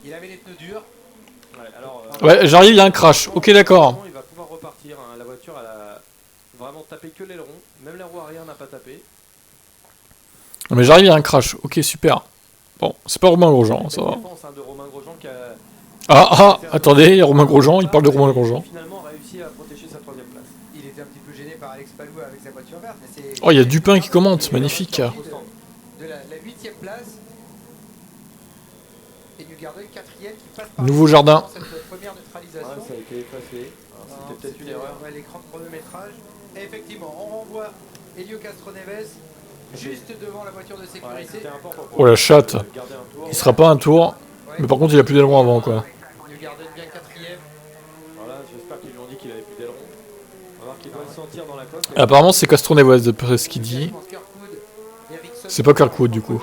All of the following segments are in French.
Il avait les pneus durs. Ouais, alors, Ouais, j'arrive, il y a un crash. Ok, d'accord. Il va pouvoir repartir. Hein. La voiture, elle a vraiment tapé que l'aileron. Même la roue arrière n'a pas tapé. Non, mais j'arrive, il y a un crash. Ok, super. Bon, c'est pas Romain Grosjean, ça va. Défense, hein, de Romain Grosjean qui a Attendez, il y a Romain Grosjean, il parle de Romain Grosjean. finalement réussi à protéger sa troisième place. Il était un petit peu gêné par Alex Palou avec sa voiture verte. Mais c'est Oh, il y a Dupin qui commente, magnifique. de la 8ème place. Et Newgarden 4ème qui passe par Nouveau jardin. cette première neutralisation. Ouais, ça a été effacé. C'était peut-être une erreur. Ouais, l'écran de chronométrage. Et effectivement, on renvoie Helio Castroneves juste devant la voiture de sécurité. C'était important pour Oh la chatte. garder un tour. Il sera pas un tour. Mais par contre, il a plus d'aileron avant, quoi. Newgarden bien 4ème. Voilà, j'espère qu'ils lui ont dit qu'il avait plus d'aileron. On va voir qu'il doit le sentir dans la coque. Apparemment, c'est Castroneves, d'après ce qu'il dit. C'est pas Kirkwood, du coup.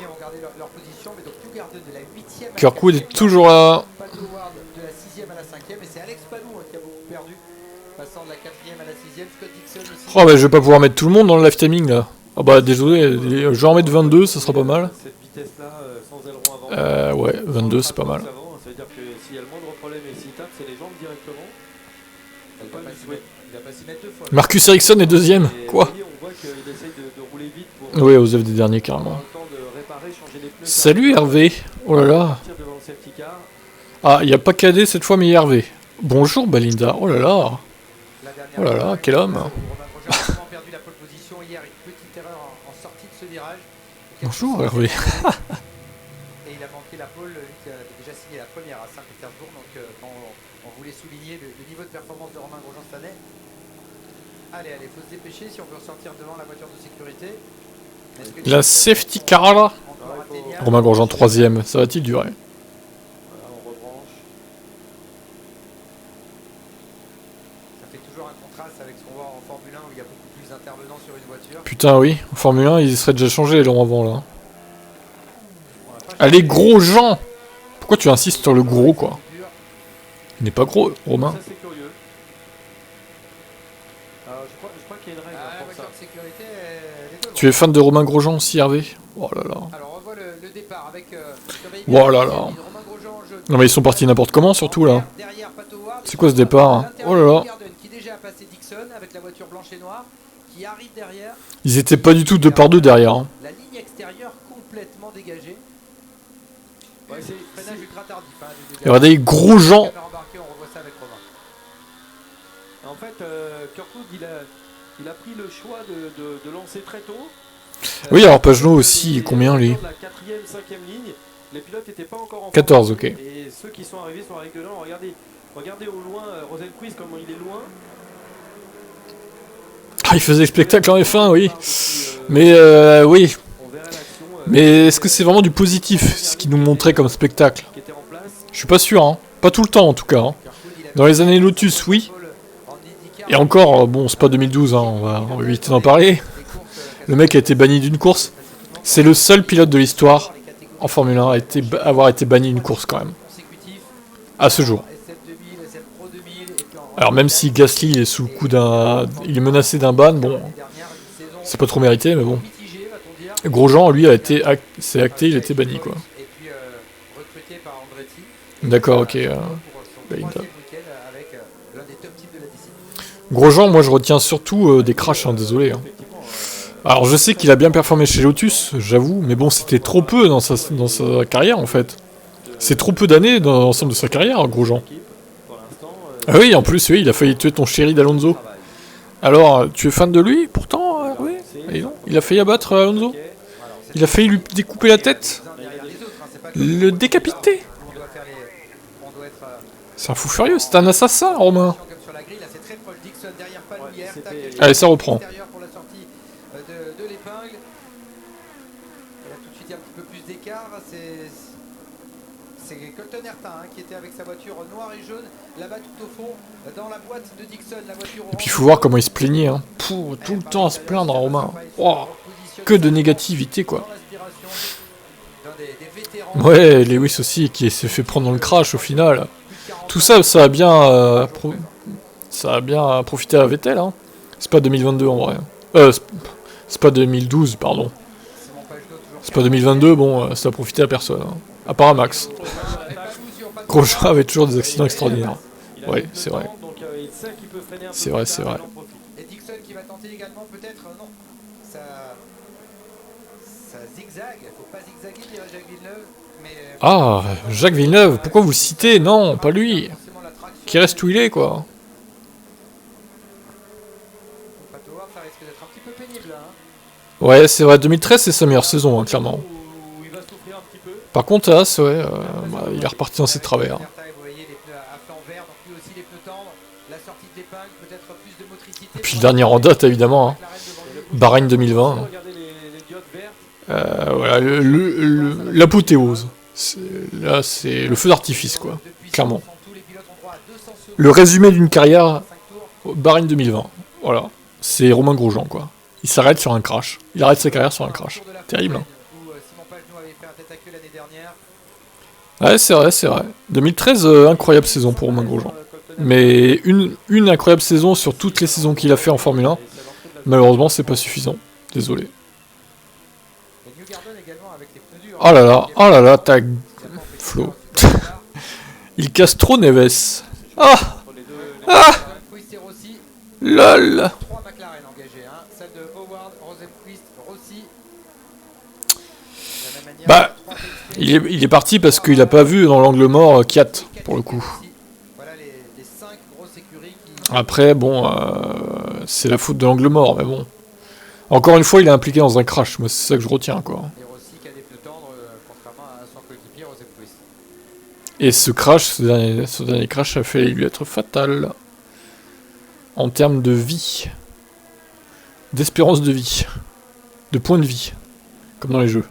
Kirkwood est toujours là. Pato Ward de la 6ème à la 5ème. Et c'est Alex Palou qui a beaucoup perdu. Passant de la 4ème à la 6ème. Scott Dixon aussi. Oh, bah, je vais pas pouvoir mettre tout le monde dans le live timing, là. Ah bah, désolé, je vais en mettre 22, ça sera pas mal. Cette vitesse-là, sans aileron avant. Ouais, 22, c'est pas mal. Ça veut dire que s'il y a le moindre problème et s'il tape, c'est les jambes directement. Il va pas s'y mettre deux fois. Marcus Ericsson est deuxième. Et Quoi? lui, on voit qu'il essaye de rouler vite pour Ouais, aux œuvres des derniers, avoir carrément. le temps de réparer, changer les pneus. Salut Hervé. Oh là là. Partir devant le safety car. Ah, il n'y a pas Cadet cette fois, mais il y a Hervé. Bonjour Balinda. Oh là là. La dernière Oh là là, quel homme. Romain Grosjean a vraiment perdu la pole position hier, une petite erreur en sortie de ce virage. Bonjour Hervé. Et il a manqué la pole, lui qui a déjà signé la première à Saint-Pétersbourg. Donc on voulait souligner le niveau de performance de Romain Grosjean cette année. Allez, faut se dépêcher si on veut ressortir devant la voiture de sécurité. La safety car là. Encore atteignable. Romain Grosjean 3ème. Ça va-t-il durer? Voilà, on rebranche. Ça fait toujours un contraste avec ce qu'on voit en Formule 1 où il y a beaucoup plus d'intervenants sur une voiture. Putain, oui. En Formule 1, il serait déjà changé l'an avant là. Allez, Grosjean. Pourquoi tu insistes sur le gros, quoi? Il n'est pas gros, Romain. Ça, c'est curieux. Alors, je crois qu'il y a une règle Ah, la pour ça. voiture de sécurité, elle est devant. Tu es fan de Romain Grosjean aussi, Hervé? Oh là là. Alors on voit le départ avec Oh là là. Romain Grosjean en jaune. Non mais ils sont partis n'importe comment, surtout là. Derrière, Pato Ward. C'est quoi ce départ, hein? Oh là là. Newgarden qui déjà a passé Dixon avec la voiture blanche et noire qui arrive derrière. Ils étaient pas du tout 2 par 2 derrière. Hein. La ligne extérieure complètement dégagée. Ouais, c'est Freinage ultra tardif. Hein, Et regardez, Grosjean. Caméra embarquée, on revoit ça avec Romain. En fait, Kirkwood, il a pris le choix de lancer très tôt. Oui, alors Pagenaud aussi, combien lui? La 4ème, 5ème ligne, les pilotes n'étaient pas encore en 14, forme. ok. Et ceux qui sont arrivés dedans. Regardez au loin, Rosenquist, comment il est loin. Ah, il faisait le spectacle en F1, oui. Mais oui. On verra l'action. Mais est-ce que c'est vraiment du positif, ce qu'ils nous montraient comme spectacle? Qui était en place. Je suis pas sûr, hein. Pas tout le temps en tout cas. Hein. Dans les années Lotus, oui. Et encore, bon, c'est pas 2012, hein. On va éviter d'en parler. Le mec a été banni d'une course. C'est le seul pilote de l'histoire en Formule 1 à avoir été banni d'une course quand même. À ce jour. Alors même si Gasly est sous le coup il est menacé d'un ban, bon, c'est pas trop mérité, mais bon. Grosjean, lui, c'est acté, il a été banni, quoi. D'accord, ok. Grosjean, moi je retiens surtout des crashs, hein, désolé. Hein. Alors je sais qu'il a bien performé chez Lotus, j'avoue, mais bon, c'était trop peu dans sa carrière en fait. C'est trop peu d'années dans l'ensemble de sa carrière, Grosjean. Ah oui, en plus, oui, il a failli tuer ton chéri d'Alonso. Alors, tu es fan de lui, pourtant, oui. Il a failli abattre Alonso. Il a failli lui découper la tête. Le décapiter. C'est un fou furieux, c'est un assassin, Romain. Allez, ça reprend. C'est Colton Herta qui était avec sa voiture noire et jaune, là-bas tout au fond, dans la boîte de Dixon, la voiture orange. Et puis il faut voir comment il se plaignait, hein. Pouh, tout le temps à se plaindre, Romain. Wow. Que de négativité, quoi. Ouais, Lewis aussi, qui s'est fait prendre dans le crash au final. Tout ça, ça a bien profité à Vettel, hein. C'est pas 2022 en vrai. C'est pas 2012, pardon. C'est pas 2022, bon, ça a profité à personne. Hein. À part à Max. toujours pas de Grosjean droit. avait toujours des accidents extraordinaires. Il a Ouais, plus de c'est vrai. temps, donc il sait qu'il peut freiner un peu C'est vrai, plus c'est tard, vrai. il en profite. Et Dixon qui va tenter également peut-être, non, ça zigzague, faut pas zigzaguer, dirait Jacques Villeneuve, mais Ah, Jacques Villeneuve, pourquoi vous le citez? Non, pas lui. forcément la traction. Qui reste où il est, quoi. Pato Howard, ça risque d'être un petit peu pénible là. Ouais, c'est vrai, 2013, c'est sa meilleure saison, hein, clairement. Où il va souffrir un petit peu. Par contre, As, ouais, bah, il est reparti dans ses travers. Vous voyez les pneus à flanc vert, donc lui aussi les pneus tendres, la sortie de l'épingle, peut-être plus de motricité. Et puis le dernier en date, évidemment, hein. Bahreïn 2020. Hein. Regardez les diodes vertes. Voilà, l'apothéose. Là, c'est le feu d'artifice, quoi. Clairement. Le résumé d'une carrière, Bahreïn 2020. Voilà. C'est Romain Grosjean, quoi. Il s'arrête sur un crash. Il arrête sa carrière sur un crash. Terrible, hein. Ouais, c'est vrai, c'est vrai. 2013, incroyable saison pour Romain Grosjean. Mais une incroyable saison sur toutes les saisons qu'il a fait en Formule 1. Malheureusement, c'est pas suffisant. Désolé. Oh là là, t'as... Flo. Il casse trop Neves. Ah. Ah. LOL. Bah, il est parti parce qu'il a pas vu dans l'angle mort Kiat, pour le coup. Après, bon, c'est la faute de l'angle mort, mais bon. Encore une fois, il est impliqué dans un crash, moi c'est ça que je retiens, quoi. Et ce crash, ce dernier crash a failli lui être fatal. En termes de vie. D'espérance de vie. De points de vie. Comme dans les jeux.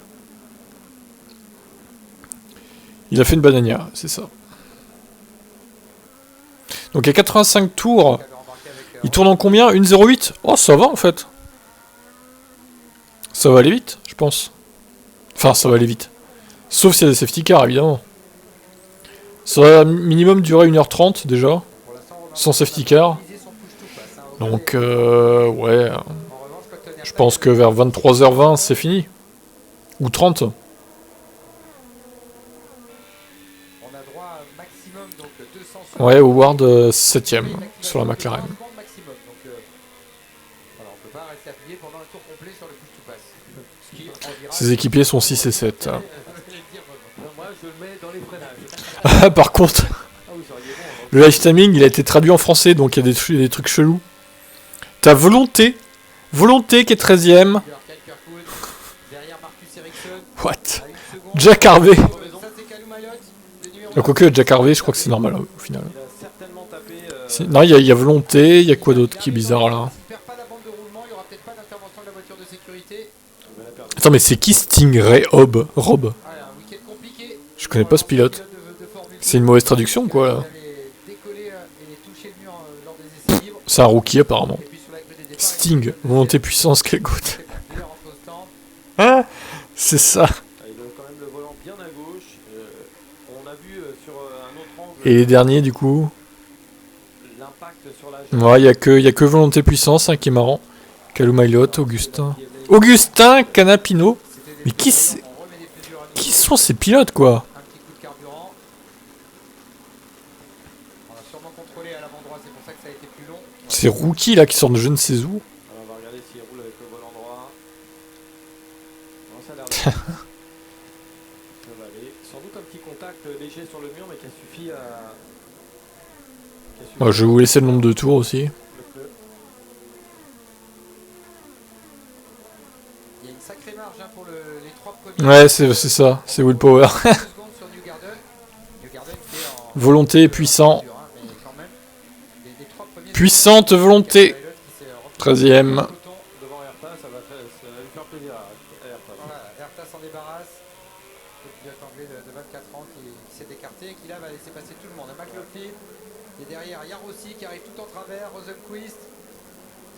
Il a fait une bananière, c'est ça. Donc à 85 tours, il tourne en combien? 1,08? Oh, ça va en fait. Ça va aller vite, je pense. Enfin, ça va aller vite. Sauf s'il y a des safety cars, évidemment. Ça va minimum durer 1h30 déjà. Sans safety car. Donc, ouais. Je pense que vers 23h20, c'est fini. Ou 30. Ouais, Howard 7ème sur la McLaren. Ses équipiers sont 6 et 7. Par contre, le live timing il a été traduit en français donc il y a des trucs chelous. T'as Volonté qui est 13ème. What? Jack Harvey. Quoique Jack Harvey, je crois que c'est normal au final. Non, il y a Volonté, il y a quoi d'autre qui est bizarre là? Attends, mais c'est qui Stingray Rob? Je connais pas ce pilote. C'est une mauvaise traduction quoi là. C'est un rookie apparemment. Sting, volonté puissance, quelle goutte. Hein? C'est ça. Et les derniers du coup? Ouais, il y a que volonté puissance hein, qui est marrant. Calum Maillot, Augustin Canapino. Mais qui sont ces pilotes quoi? Ces rookies là qui sortent de je ne sais où. On va regarder s'il roule avec le volant droit. Non, ça a l'air de... ça va aller. Sans doute un petit contact léger sur le mur, mais qui a suffi à... Moi, je vais vous laisser le nombre de tours aussi. Il y a une sacrée marge hein, pour les 3 premiers. Ouais, c'est ça, c'est Willpower. Volonté, puissant. Puissante volonté. 13ème. Devant Herta, ça va lui faire plaisir à Herta. Voilà, Herta s'en débarrasse. Le pilote anglais de 24 ans qui s'est écarté et qui là va laisser passer tout le monde. McLaughlin. Et derrière, il y a Rossi qui arrive tout en travers. Rosenquist.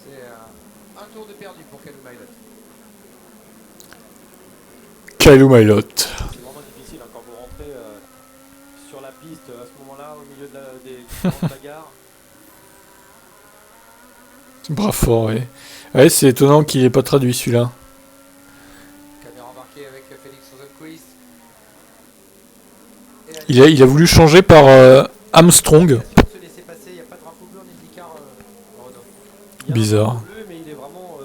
C'est un tour de perdu pour Calum Maillot. Calum Maillot. C'est vraiment difficile hein, quand vous rentrez sur la piste à ce moment-là, au milieu de la gare. Bras fort, ouais. Ouais, c'est étonnant qu'il n'ait pas traduit celui-là. Caméra embarquée avec Félix Rosenquist. Il a voulu changer par Armstrong. Se laisser passer, il n'y a pas de drapeau bleu en IndyCar, Renaud. Il y a un Bizarre. drapeau bleu, mais il est vraiment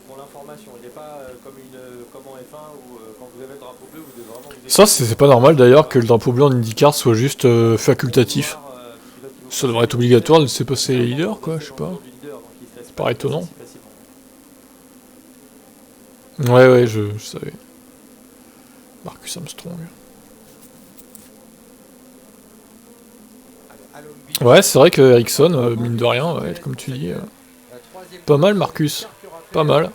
pour l'information. Il n'est pas comme en F1 où quand vous avez le drapeau bleu, vous devez vraiment vous Ça, c'est pas normal d'ailleurs que le drapeau bleu en IndyCar soit juste facultatif. Ça devrait être obligatoire de laisser passer les leaders, quoi, je sais pas. Ça paraît étonnant. Ouais, je savais. Marcus Armstrong. Ouais, c'est vrai que Ericsson, mine de rien, ouais, comme tu dis, pas mal Marcus, pas mal.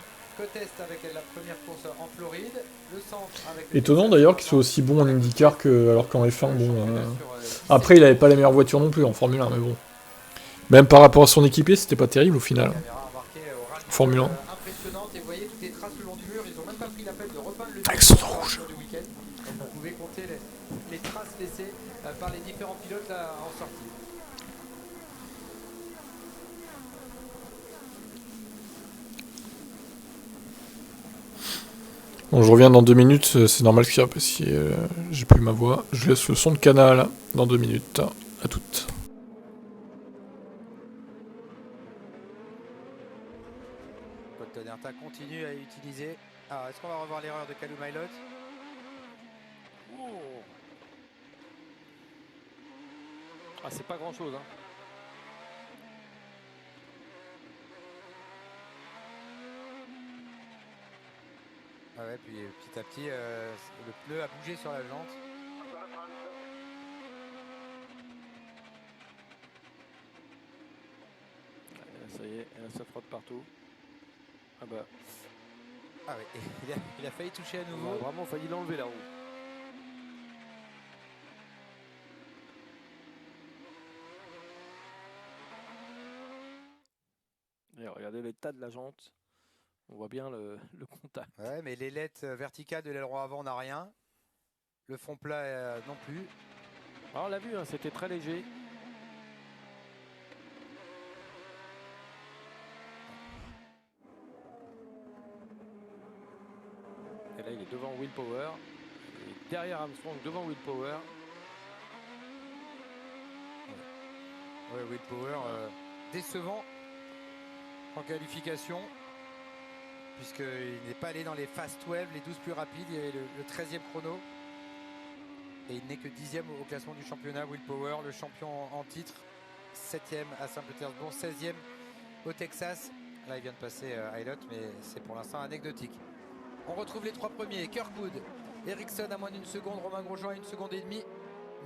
Étonnant d'ailleurs qu'il soit aussi bon en IndyCar alors qu'en F1, bon... Après, il avait pas les meilleures voitures non plus en Formule 1, mais bon. Même par rapport à son équipier, c'était pas terrible au final. Formule 1. Avec son rouge. Vous pouvez compter les traces laissées par les différents pilotes là, en sortie. Bon, je reviens dans 2 minutes, c'est normal qu'il y ait parce que j'ai plus ma voix. Je laisse le son de canal dans 2 minutes. À toutes. Tonerta continue à utiliser. Alors, est-ce qu'on va revoir l'erreur de Callum Ilott? Ah, c'est pas grand chose, hein. Ah ouais, puis petit à petit, le pneu a bougé sur la jante. Ça y est, ça frotte partout. Ah bah. Ah ouais, il a failli toucher à nouveau. Il a vraiment failli l'enlever la roue. Et regardez l'état de la jante. On voit bien le contact. Ouais, mais l'ailette verticale de l'aileron avant n'a rien. Le fond plat non plus. Alors on l'a vu, hein, c'était très léger. Et là il est devant Will Power. Et derrière Armstrong, devant Will Power. Ouais, Will Power décevant en qualification. Puisqu'il n'est pas allé dans les Fast 12, les 12 plus rapides, il y avait le 13e chrono. Et il n'est que 10e au classement du championnat. Will Power, le champion en titre, 7e à Saint-Pétersbourg, 16e au Texas. Là il vient de passer Ilott, mais c'est pour l'instant anecdotique. On retrouve les 3 premiers, Kirkwood, Ericsson à moins d'1 seconde, Romain Grosjean à 1 seconde et demie.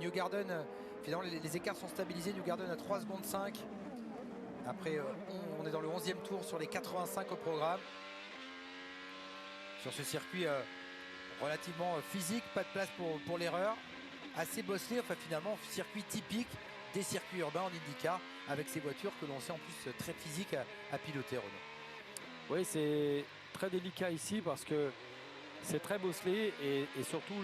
Newgarden, finalement les écarts sont stabilisés, Newgarden à 3 secondes 5. Après on est dans le 11e tour sur les 85 au programme. Sur ce circuit relativement physique, pas de place pour l'erreur, assez bosselé, enfin finalement circuit typique des circuits urbains en IndyCar avec ces voitures que l'on sait en plus très physiques à piloter, Renaud. Oui, c'est très délicat ici parce que c'est très bosselé et surtout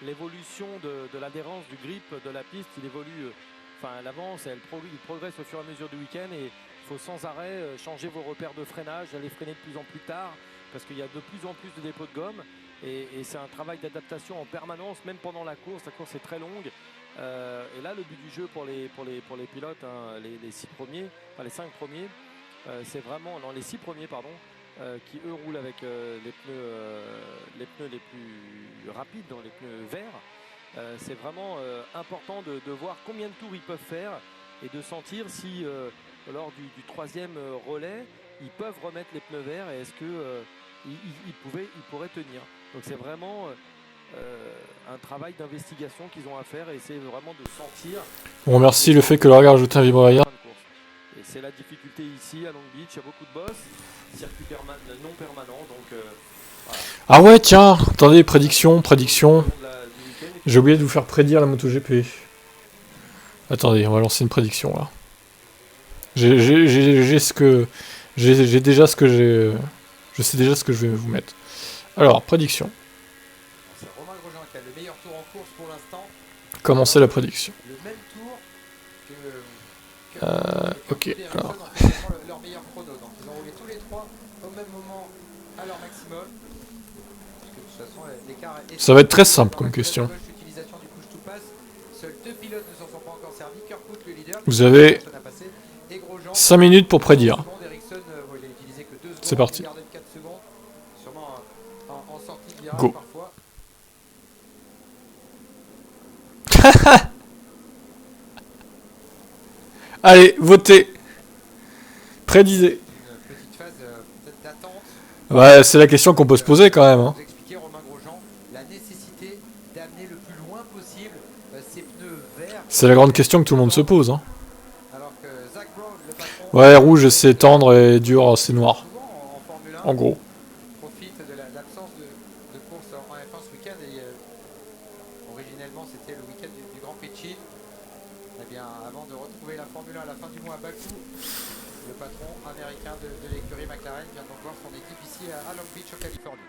l'évolution de l'adhérence du grip de la piste, il évolue, enfin elle avance, il progresse au fur et à mesure du week-end et il faut sans arrêt changer vos repères de freinage, aller freiner de plus en plus tard parce qu'il y a de plus en plus de dépôts de gomme et c'est un travail d'adaptation en permanence, même pendant la course est très longue. Et là le but du jeu pour les pilotes, hein, les 6 premiers, enfin les 5 premiers, c'est vraiment, non les 6 premiers pardon, qui eux roulent avec les pneus les plus rapides, dans les pneus verts. C'est vraiment important de voir combien de tours ils peuvent faire et de sentir si lors du 3e relais ils peuvent remettre les pneus verts et est-ce que ils pourraient tenir. Donc c'est vraiment un travail d'investigation qu'ils ont à faire et c'est vraiment de sentir. On remercie le fait que le regard ajoute un vibrailleur. Et c'est la difficulté ici à Long Beach, il y a beaucoup de boss, circuit non permanent, donc voilà. Ah ouais, tiens, attendez, prédiction. J'ai oublié de vous faire prédire la MotoGP. Attendez, on va lancer une prédiction là. J'ai déjà ce que j'ai. Je sais déjà ce que je vais vous mettre. Alors, prédiction. C'est Romain Grosjean qui a le meilleur tour en course pour l'instant. Commencez la prédiction. Le même tour ok, alors. Leur meilleur chrono. Donc ils ont roulé tous les 3 au même moment à leur maximum. Parce que de toute façon, l'écart est... Ça va être très simple comme question. L'utilisation du push Seuls 2 pilotes ne s'en sont pas encore servis. Kirkwood, le leader. Vous avez Personne n'a passé. Et Grosjean, 5 minutes pour prédire. Ericsson, il a utilisé que 2 secondes. C'est parti. Il gardait 4 secondes. Sûrement en sortie de virage Go. parfois. Allez, votez. Prédisez. Une petite phase peut-être d'attente. Ouais, c'est la question qu'on peut se poser quand même. Hein. Vous expliquer, Romain Grosjean, la nécessité d'amener le plus loin possible ces pneus verts. C'est la grande question que tout le monde se pose. Hein. Alors que Zach Brown, le patron, Ouais, rouge c'est tendre et dur c'est noir. souvent en Formule 1, En gros. profite de l'absence de course en F1 ce week-end. Et originellement, c'était le week-end du Grand Prix de Chine. Eh bien, avant de retrouver la Formule 1 à la fin du mois à Bakou, le patron américain de l'écurie McLaren vient donc voir son équipe ici à Long Beach, en Californie.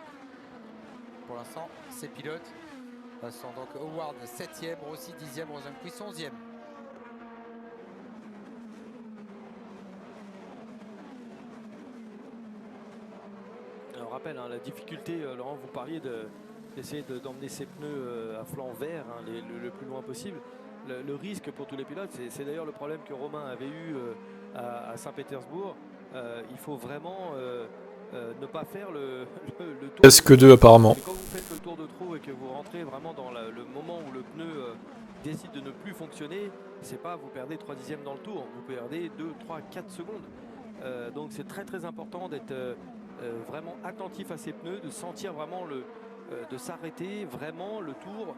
Pour l'instant, ces pilotes sont donc Howard 7e, Rossi 10e, Rosenqvist 11e. Alors, on rappelle, hein, la difficulté, Laurent, vous parliez d'essayer d'emmener ces pneus à flanc vert le plus loin possible. Le risque pour tous les pilotes, c'est d'ailleurs le problème que Romain avait eu à Saint-Pétersbourg. Il faut vraiment ne pas faire le tour. Est-ce que 2 apparemment. Quand vous faites le tour de trou et que vous rentrez vraiment dans le moment où le pneu décide de ne plus fonctionner, c'est pas vous perdez 3 dixièmes dans le tour, vous perdez 2, 3, 4 secondes. Donc c'est très très important d'être vraiment attentif à ces pneus, de sentir vraiment de s'arrêter vraiment le tour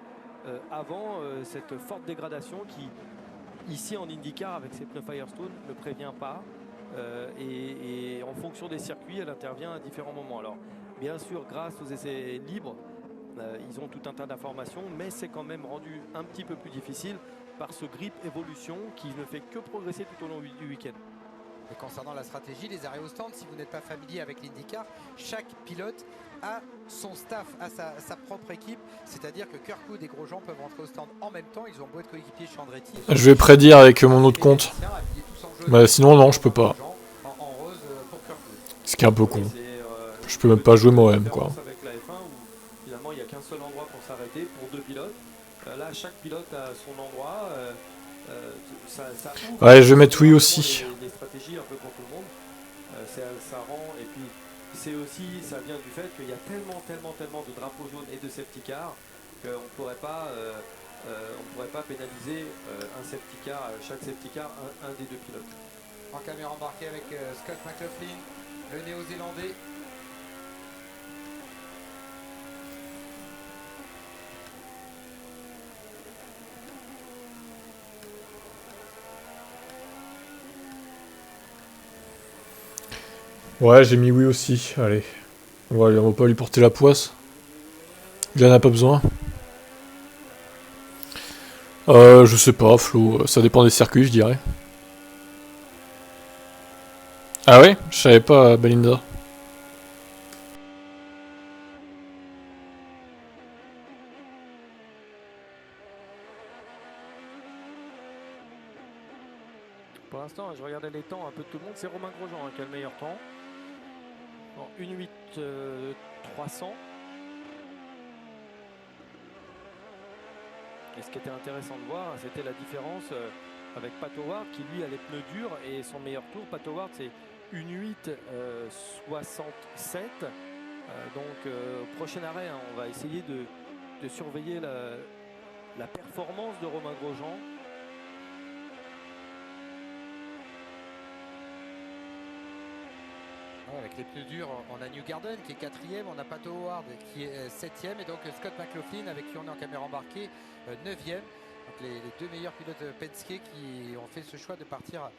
avant cette forte dégradation qui, ici en IndyCar avec ces pneus Firestone, ne prévient pas. Et en fonction des circuits, elle intervient à différents moments. Alors, bien sûr, grâce aux essais libres, ils ont tout un tas d'informations, mais c'est quand même rendu un petit peu plus difficile par ce grip évolution qui ne fait que progresser tout au long du week-end. Et concernant la stratégie, les arrêts au stand, si vous n'êtes pas familier avec l'IndyCar, chaque pilote a son staff, a sa propre équipe, c'est-à-dire que Kirkwood et Grosjean peuvent rentrer au stand en même temps, ils ont beau être coéquipiers chez Andretti. Je vais prédire avec mon autre compte. Bah sinon non, je peux pas. Ce qui est un peu con. Je peux même pas jouer moi-même quoi. Avec la F1 où finalement il n'y a qu'un seul endroit pour s'arrêter pour 2 pilotes. Là, chaque pilote a son endroit. Ça ouvre Ouais, je vais mettre oui aussi. des stratégies un peu pour tout le monde. Ça rend, et puis c'est aussi, ça vient du fait qu'il y a tellement de drapeaux jaunes et de safety car qu'on ne pourrait pas pénaliser un safety car, chaque safety car, un des 2 pilotes. En caméra embarquée avec Scott McLaughlin, le néo-zélandais. Ouais, j'ai mis oui aussi. Allez. On va pas lui porter la poisse. Il en a pas besoin. Je sais pas, Flo. Ça dépend des circuits, je dirais. Ah ouais? Je savais pas, Belinda. Pour l'instant, je regardais les temps un peu de tout le monde. C'est Romain Grosjean qui a le meilleur temps. En 1.8.300. Et ce qui était intéressant de voir, c'était la différence avec Pat Howard qui lui a les pneus durs et son meilleur tour. Pat Howard c'est 1.8.67. Donc au prochain arrêt, hein, on va essayer de surveiller la performance de Romain Grosjean. Avec les pneus durs, on a Newgarden qui est 4e, on a Pat Howard qui est 7e et donc Scott McLaughlin avec qui on est en caméra embarquée 9e. Donc les 2 meilleurs pilotes Penske qui ont fait ce choix de partir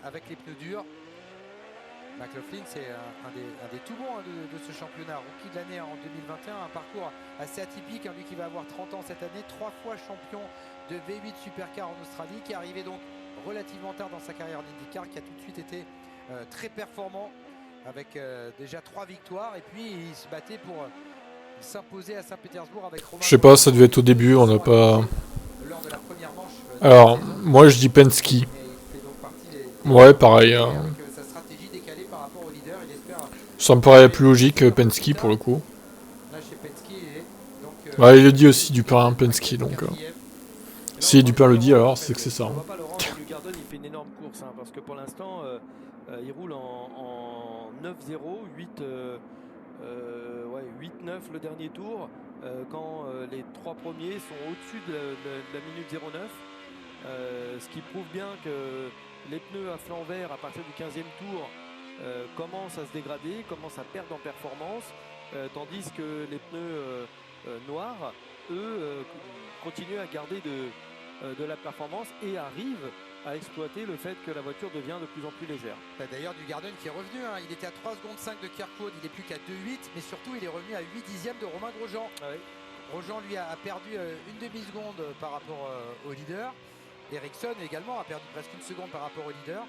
avec les pneus durs. McLaughlin c'est un des tout bons de ce championnat, rookie de l'année en 2021, un parcours assez atypique, lui qui va avoir 30 ans cette année, 3 fois champion de V8 Supercar en Australie, qui est arrivé donc relativement tard dans sa carrière d'IndyCar, qui a tout de suite été très performant avec déjà 3 victoires et puis il se battait pour s'imposer à Saint-Pétersbourg avec Romain. Je sais pas, ça devait être au début, on n'a pas... Lors de la première manche, Alors, moi je dis Penske. Ouais, pareil. avec sa stratégie décalée par rapport au leader, il espère. Ça me paraît plus logique, Penske pour le coup. Là chez Penske, il est donc Ouais, il le dit aussi du parrain Penske, donc... Si Dupin le dit, alors c'est que c'est ça. On va pas le rendre. Newgarden, il fait une énorme course hein, parce que pour l'instant, il roule en 9-0, 8-9 le dernier tour, quand les 3 premiers sont au-dessus de la minute 09. Ce qui prouve bien que les pneus à flanc vert à partir du 15e tour commencent à se dégrader, commencent à perdre en performance, tandis que les pneus noirs, eux, continuent à garder de la performance et arrivent à exploiter le fait que la voiture devient de plus en plus légère. D'ailleurs, Newgarden qui est revenu, hein. Il était à 3 secondes 5 de Kirkwood, il est plus qu'à 2,8, mais surtout il est revenu à 8 dixièmes de Romain Grosjean. Ah oui. Grosjean lui a perdu une demi-seconde par rapport au leader. Ericsson également a perdu presque une seconde par rapport au leader.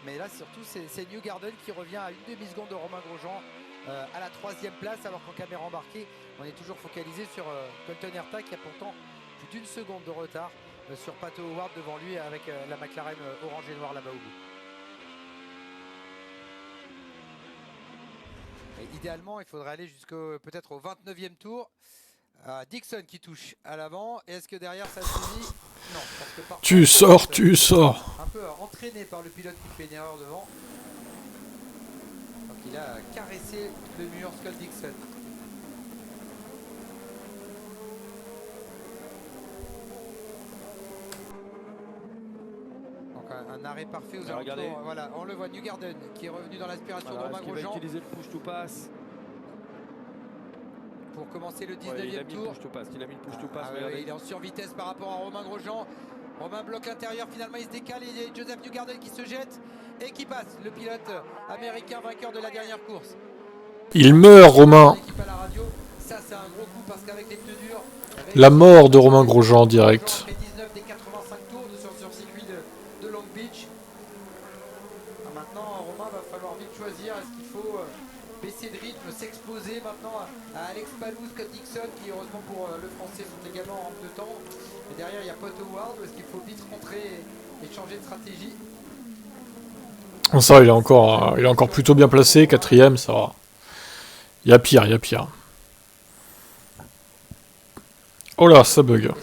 Mais là surtout c'est Newgarden qui revient à une demi-seconde de Romain Grosjean à la 3e place, alors qu'en caméra embarquée on est toujours focalisé sur Colton Herta qui a pourtant plus d'1 seconde de retard sur Pato O'Ward devant lui avec la McLaren orange et noire là-bas au bout. Et idéalement il faudrait aller jusqu'au peut-être au 29e tour. Dixon qui touche à l'avant. Est-ce que derrière ça suffit? Non, parce que parfois, Tu sors. un peu entraîné par le pilote qui fait une erreur devant. Donc il a caressé le mur Scott Dixon. Donc un arrêt parfait aux alentours. Voilà, on le voit, Newgarden qui est revenu dans l'aspiration de Romain Grosjean. Il va utiliser le push-to-pass pour commencer le 19e tour. Il a mis le push-to-pass. Il est en survitesse par rapport à Romain Grosjean. Romain bloque l'intérieur, finalement il se décale et il y a Joseph Newgarden qui se jette et qui passe, le pilote américain vainqueur de la dernière course. Il meurt, Romain. Ça c'est un gros coup parce qu'avec les pneus durs, la mort de Romain Grosjean en direct. 19 des 85 tours sur circuit de Long Beach. Maintenant Romain va falloir vite choisir, est-ce qu'il faut baisser de rythme, s'exposer maintenant à Alex Palou, Scott Dixon qui heureusement pour le français sont également en rampe de temps. Et derrière il y a Pato O'Ward, est-ce qu'il faut vite rentrer et changer de stratégie? Ça il est encore plutôt bien placé, 4ème, ça va. Il y a pire. Oh là, ça bug. Oh,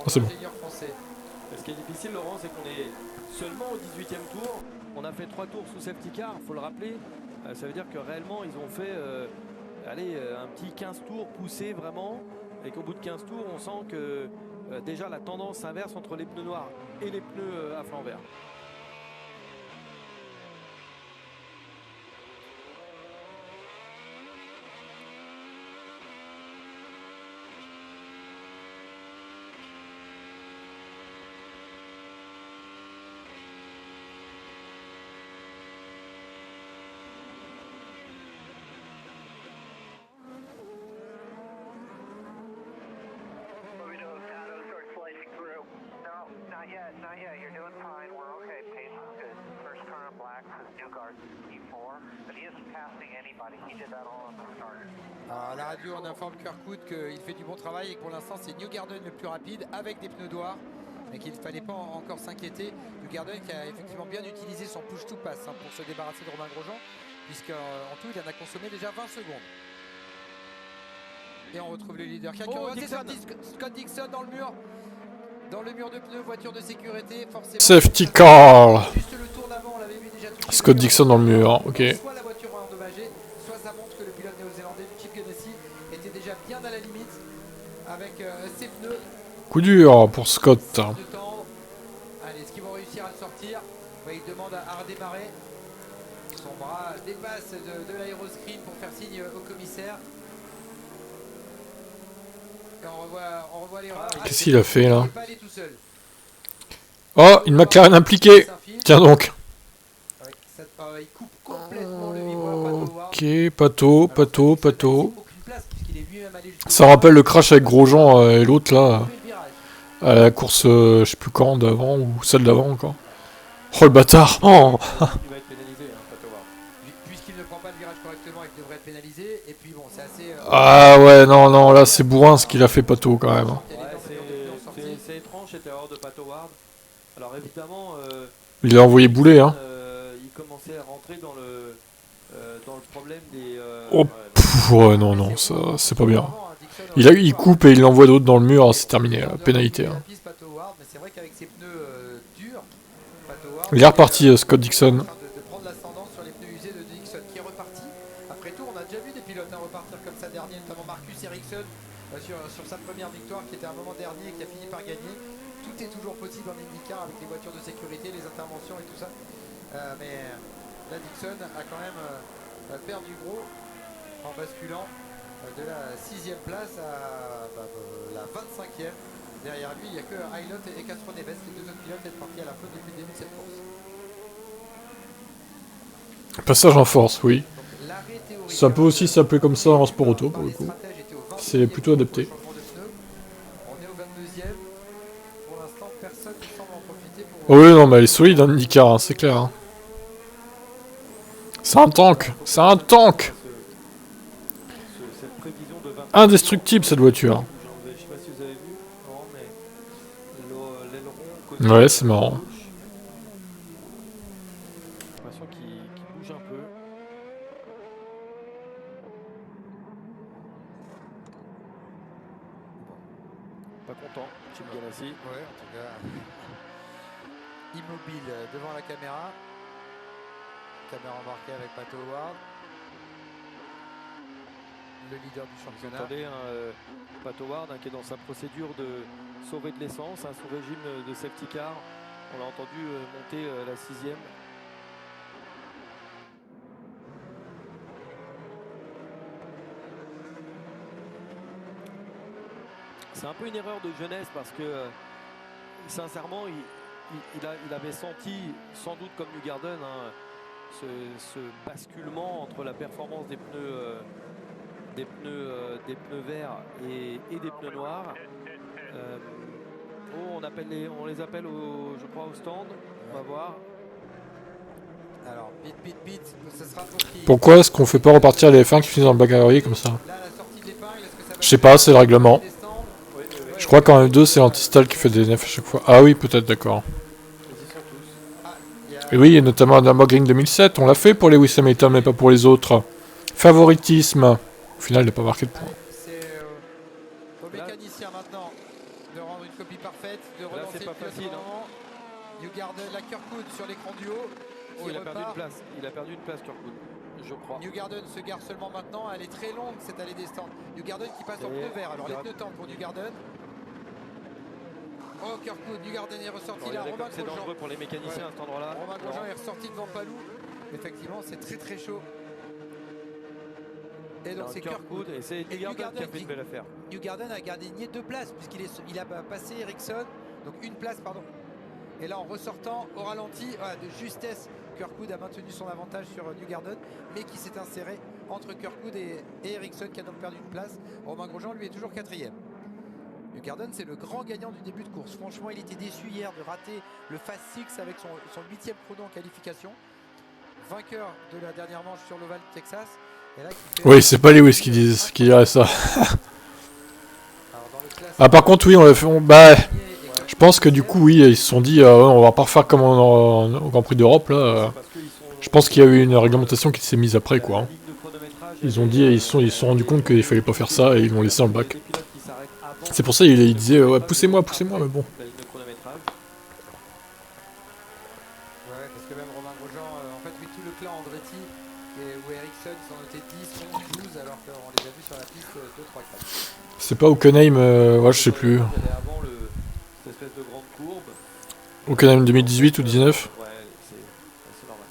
c'est bon. Ce qui est difficile, Laurent, c'est qu'on est seulement au 18e tour. On a fait 3 tours sous safety car, il faut le rappeler. Ça veut dire que réellement, ils ont fait un petit 15 tours poussé vraiment. Et qu'au bout de 15 tours, on sent que déjà la tendance s'inverse entre les pneus noirs et les pneus à flanc vert. À la radio, on informe Kirkwood qu'il fait du bon travail et que pour l'instant c'est Newgarden le plus rapide avec des pneus noirs, mais qu'il ne fallait pas encore s'inquiéter. Newgarden qui a effectivement bien utilisé son push-to-pass pour se débarrasser de Romain Grosjean, puisqu'en tout il en a consommé déjà 20 secondes. Et on retrouve le leader. Scott Dixon dans le mur. Dans le mur de pneus, voiture de sécurité, forcément. Safety car. Juste le tour d'avant, on l'avait vu déjà. Scott Dixon dans le mur, ok. Soit la voiture endommagée, soit ça montre que le pilote néo-zélandais du Chip Ganassi était déjà bien à la limite avec ses pneus. Coup dur pour Scott. Allez, est-ce qu'ils vont réussir à le sortir? Il demande à redémarrer. Son bras dépasse de l'aéroscreen pour faire signe au commissaire. Et on revoit l'erreur. Qu'est-ce qu'il a fait là? Oh, une McLaren impliquée. Tiens donc. Il coupe complètement le vibreur. Ok, Pato. Ça rappelle le crash avec Grosjean et l'autre là. À la course, je sais plus quand, d'avant ou celle d'avant encore. Oh le bâtard. Oh. Il va être pénalisé, Pato O'Ward. Puisqu'il ne prend pas le virage correctement, il devrait être pénalisé. Et puis bon, c'est assez. Ah ouais, non, là c'est bourrin ce qu'il a fait Pato quand même. C'est étrange cette erreur de Pato O'Ward. Alors évidemment. Il a envoyé bouler, hein. Il commençait à rentrer dans le problème des. Oh, ouais, non, ça c'est pas bien. Il coupe et il envoie d'autres dans le mur, c'est terminé, la pénalité. Hein. c'est vrai qu'avec ses pneus durs, Pat Howard, Il est reparti, Scott Dixon. en train de prendre l'ascendant sur les pneus usés de Dixon qui est reparti. Après tout, on a déjà vu des pilotes repartir comme ça dernier, notamment Marcus Ericsson sur sa première victoire qui était un moment dernier et qui a fini par gagner. Tout est toujours possible en IndyCar avec les voitures de sécurité, les interventions et tout ça. Mais la Dixon a quand même perdu gros en basculant de la 6e place à la 25e. Derrière lui, il n'y a que Aylot et Castro Neves, les deux autres pilotes, être partis à la faute depuis le début de cette course. Passage en force, oui. Donc, l'arrêt théorique, Ça peut aussi s'appeler comme ça en sport auto, pour le coup. C'est plutôt adapté. On est au 22e. Pour l'instant, personne ne semble en profiter pour... Oh oui, non, mais elle est solide, hein, IndyCar, hein, c'est clair. Hein. C'est un tank. C'est un tank. Cette prévision de 20. Indestructible, cette voiture. Je sais pas si vous avez vu, non, mais l'aileron côté Ouais, c'est marrant. gauche, j'ai l'impression qu'il bouge un peu. Pas content, Chip Ganassi. Ouais, en tout cas, immobile devant la caméra. Caméra embarquée avec Pat Howard. Le leader du Vous championnat. entendez Pat Howard qui est dans sa procédure de sauver de l'essence, sous régime de safety car. On l'a entendu monter la 6e. C'est un peu une erreur de jeunesse parce que sincèrement il avait senti, sans doute comme Newgarden, hein, ce basculement entre la performance des pneus verts et des pneus noirs. On les appelle je crois au stand. On va voir. Alors, pit, ce sera pour qui? Pourquoi est-ce qu'on fait pas repartir les F1 qui finissent dans le bac comme ça? Là, la sortie de l'épingle, est-ce que ça va Je sais pas, c'est le règlement. des stands? Oui. Je crois qu'en F2, c'est l'anti-stall qui fait des nefs à chaque fois. Ah oui, peut-être, d'accord. Ils y sont tous. Ah, il y a- Et oui, et notamment à Nürburgring 2007, on l'a fait pour Lewis Hamilton, mais pas pour les autres. Favoritisme. Au final, il n'a pas marqué de points. Allez, c'est au mécanicien maintenant de rendre une copie parfaite, de Là, relancer c'est pas le pilote facile, au hein. moment. Newgarden, la Kirkwood sur l'écran du haut. Oh, qui il a perdu une repart. place. Il a perdu une place, Kirkwood, je crois. Newgarden se gare seulement maintenant, elle est très longue cette allée des stands. Newgarden qui passe en Et pneu vert, alors les Newgarden. pneus tendent pour Newgarden. Oh, Kirkwood, Newgarden est ressorti là, Regardez Romain comme c'est Grosjean. dangereux pour les mécaniciens à cet endroit-là. Romain Grosjean est ressorti devant Palou. Effectivement, c'est très chaud. Et donc c'est Kirkwood. Et c'est Newgarden qui a fait une belle affaire. Newgarden a gagné 2 places puisqu'il a passé Ericsson, donc une place pardon. Et là en ressortant au ralenti, voilà, de justesse, Kirkwood a maintenu son avantage sur Newgarden, mais qui s'est inséré entre Kirkwood et Ericsson qui a donc perdu une place. Romain Grosjean lui est toujours 4e. Newgarden c'est le grand gagnant du début de course. Franchement il était déçu hier de rater le Fast 6 avec son 8e chrono en qualification. Vainqueur de la dernière manche sur l'Oval de Texas. Et là, qui fait Oui, c'est pas Lewis qui dirait ça. Alors, dans le classement, Ah, par contre, oui, on l'a fait. Bah, je pense que du coup, oui, ils se sont dit, on va pas refaire comme au Grand Prix d'Europe, là. Parce qu'ils sont- Je pense qu'il y a eu une réglementation qui s'est mise après, quoi. la Hein. ligne de chronométrage Ils ont était, dit, ils se sont rendus compte qu'il fallait pas faire ça et ils l'ont laissé dans le bac. des pilotes qui s'arrêtent avant C'est pour ça qu'il disait, ouais, poussez-moi, mais bon. la ligne de chronométrage. Ouais, parce que même Romain Grosjean, en fait, oui, tout le clan Andretti ou Ericsson, ils sont notés 10, 11, 12, alors qu'on les a vus sur la piste 2, 3, 4. C'est pas Hockenheim, ouais, je sais plus. Il y avait avant cette espèce de grande courbe. Hockenheim 2018 ou 19 Ouais, c'est normal.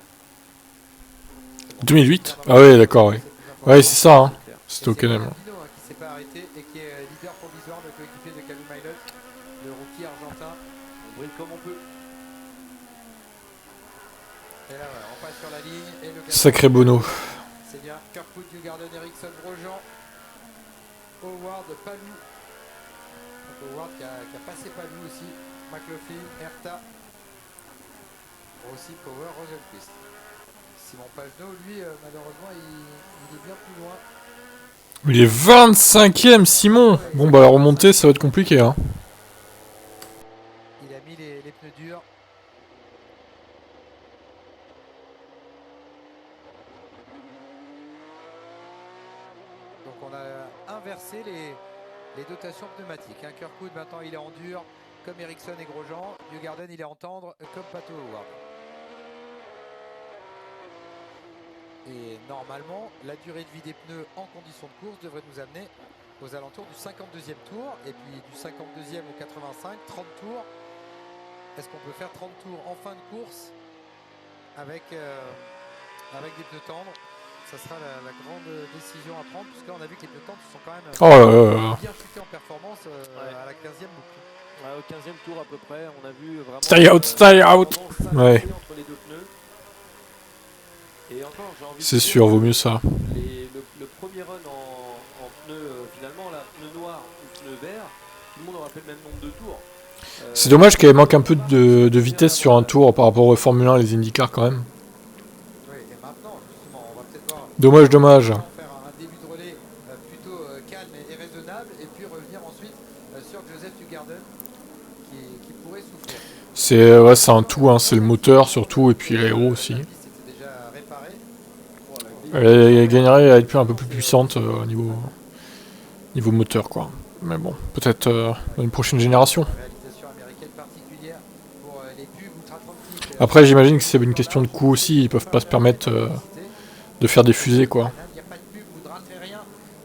2008 Ah ouais, d'accord, ouais. Ouais, c'est ça, hein. C'était Hockenheim. Pino, qui s'est pas arrêté et qui est leader provisoire de coéquipier de Calum Mailot, le rookie argentin. On brille comme on peut. Et là, voilà, on passe sur la ligne. Et le Sacré Bono. c'est bien Kirkwood, Newgarden, Ericsson, Grosjean, Howard, Palou. Donc Howard qui a passé Palou aussi. McLaughlin, Herta, Rossi, Power, Rosenqvist. Simon Pagenaud, lui, malheureusement, il est bien plus loin. Il est 25ème, Simon. Bon, bah, la remontée, ça va être compliqué, hein. Il a mis les pneus durs. Donc on a inversé les dotations pneumatiques. Kirkwood maintenant il est en dur, comme Ericsson et Grosjean. Newgarden, il est en tendre comme Pato Howard. Et normalement, la durée de vie des pneus en conditions de course devrait nous amener aux alentours du 52e tour. Et puis du 52e au 85, 30 tours. Est-ce qu'on peut faire 30 tours en fin de course avec des pneus tendres? Ça sera la grande décision à prendre, puisque là on a vu que les pneus tendres sont quand même bien chutés en performance à la 15e boucle. Ouais, au 15e tour à peu près, on a vu vraiment... Stay out. Ouais. Entre les deux pneus. Et encore, j'ai envie C'est de sûr, dire, vaut mieux ça. le premier run en pneu, finalement, là, pneu noir ou pneu vert, tout le monde aura fait le même nombre de tours. C'est dommage qu'elle manque un peu de vitesse sur un tour par rapport aux Formule 1 et les IndyCar quand même. Oui, et maintenant, justement, on va peut-être voir... Dommage. Faire un début de relais plutôt calme et raisonnable, et puis revenir ensuite sur Joseph Newgarden, qui pourrait souffrir. C'est un tout, hein. C'est le moteur surtout, et puis l'aéro aussi. La piste était déjà réparée. Elle gagnerait à être un peu plus puissante au niveau moteur, quoi. Mais bon, peut-être dans une prochaine génération. Réalisation américaine particulière pour les pubs Ultra 36. Après, j'imagine que c'est une question de coût aussi. Ils peuvent pas se permettre de faire des fusées, quoi. Il n'y a pas de pub, vous ne raterez rien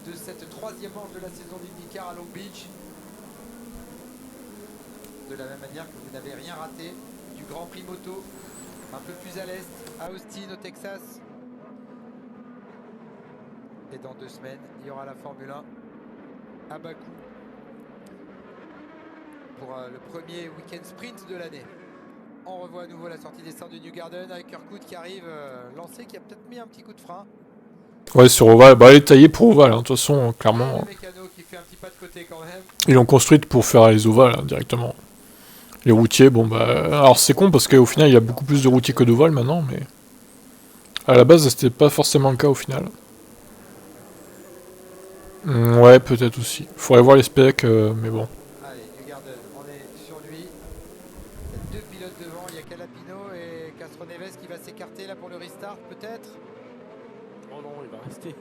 de cette troisième manche de la saison d'IndyCar à Long Beach. De la même manière que vous n'avez rien raté du Grand Prix moto, un peu plus à l'est, à Austin, au Texas. Et dans 2 semaines, il y aura la Formule 1 à Bakou pour le premier week-end sprint de l'année. On revoit à nouveau la sortie des stands de Newgarden avec Kirkwood qui arrive lancé, qui a peut-être mis un petit coup de frein. Ouais, sur Oval. Bah, elle est taillée pour Oval, hein. De toute façon, clairement. Le mécano qui fait un petit pas de côté quand même. Ils l'ont construite pour faire les ovales, hein, directement. Les routiers, bon bah... Alors c'est con parce qu'au final, il y a beaucoup plus de routiers que d'ovales maintenant, mais... À la base, c'était pas forcément le cas au final. Ouais, peut-être aussi. Faudrait voir les specs, mais bon. Allez, Newgarden, on est sur lui. Il y a 2 pilotes devant, il y a Calapino et Castro Neves qui va s'écarter là pour le restart peut-être. Oh non, il va rester.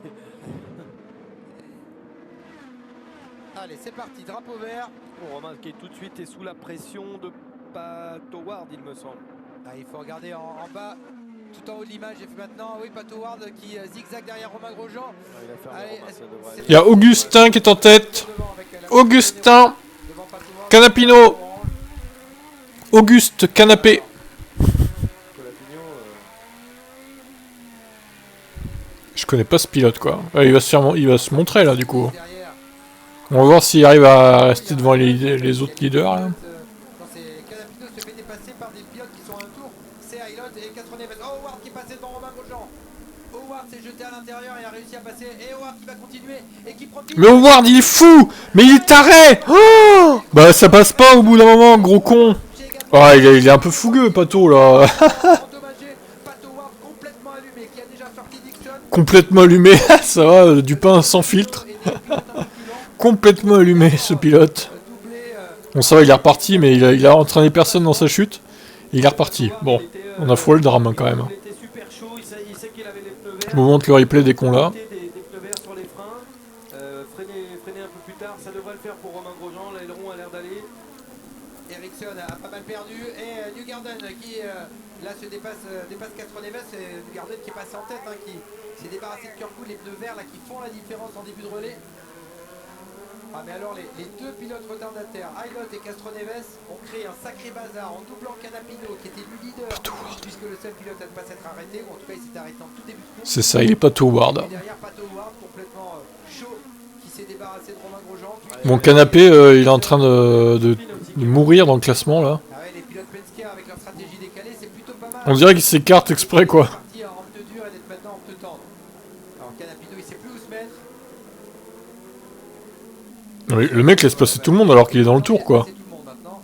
Allez, c'est parti, drapeau vert. Bon, Romain qui tout de suite est sous la pression de Pat Howard, il me semble. Ah, il faut regarder en bas, tout en haut de l'image. J'ai fait maintenant, oui, Pat Howard qui zigzag derrière Romain Grosjean. Ah, il a fermé Allez, Romain, ça devrait aller. Il y a Augustin qui est en tête. Augustin Devant Pat Howard. Canapino. Auguste Canapé. Colapinho, Je connais pas ce pilote, quoi. Il va se montrer, là, du coup. Derrière, On va voir s'il arrive à rester devant les autres leaders, là. quand c'est Calapino se fait dépasser par des pilotes qui sont à un tour, c'est Aylot et Castro Neves. Oh, Howard qui est passé devant Romain Grosjean. Howard s'est jeté à l'intérieur et a réussi à passer. Et Howard qui va continuer et qui prend... Mais Howard, il est fou. Mais il est taré. Oh, bah, ça passe pas au bout d'un moment, gros con. Ah, il est un peu fougueux, Pato, là. Endommagé, Pat Howard complètement allumé, qui a déjà sorti Dixon. Complètement allumé. Ça va, du pain sans filtre. Et des pilotes un peu plus lents, Complètement allumé, ce pilote. doublé, Bon, ça va, il est reparti, mais il a entraîné personne dans sa chute. Et il est reparti. Bon, on a fourré le drame, hein, quand même. il était super chaud, il sait qu'il avait les pneus verts. Je vous montre le replay dès qu'on l'a. Des pneus verts sur les freins. Freiner un peu plus tard, ça devrait le faire pour Romain Grosjean. L'aileron a l'air d'aller. Ericsson a pas mal perdu et Newgarden qui là se dépasse Castro Neves, et Newgarden qui est passé en tête, hein, qui s'est débarrassé de Kirkwood, les pneus verts là qui font la différence en début de relais. Ah mais alors les deux pilotes retardataires, Aylot et Castro Neves, ont créé un sacré bazar en doublant Canapino qui était le leader, puisque le seul pilote à ne pas s'être arrêté, ou en tout cas il s'est arrêté en tout début de course. C'est ça, il est pas tout Howard. Et derrière Pat Howard complètement chaud, qui s'est débarrassé de Romain Grosjean. Mon canapé, il est en train de mourir dans le classement, là. Ah ouais, les pilotes Penske avec leur stratégie décalée, c'est plutôt pas mal. On dirait qu'il s'écarte exprès, quoi. Parti en pneu dur et d'être maintenant en pneu tendre. Alors Canapino, il sait plus où se mettre. Oui, le mec laisse passer tout le monde alors qu'il est dans le tour, quoi. C'est tout le monde maintenant.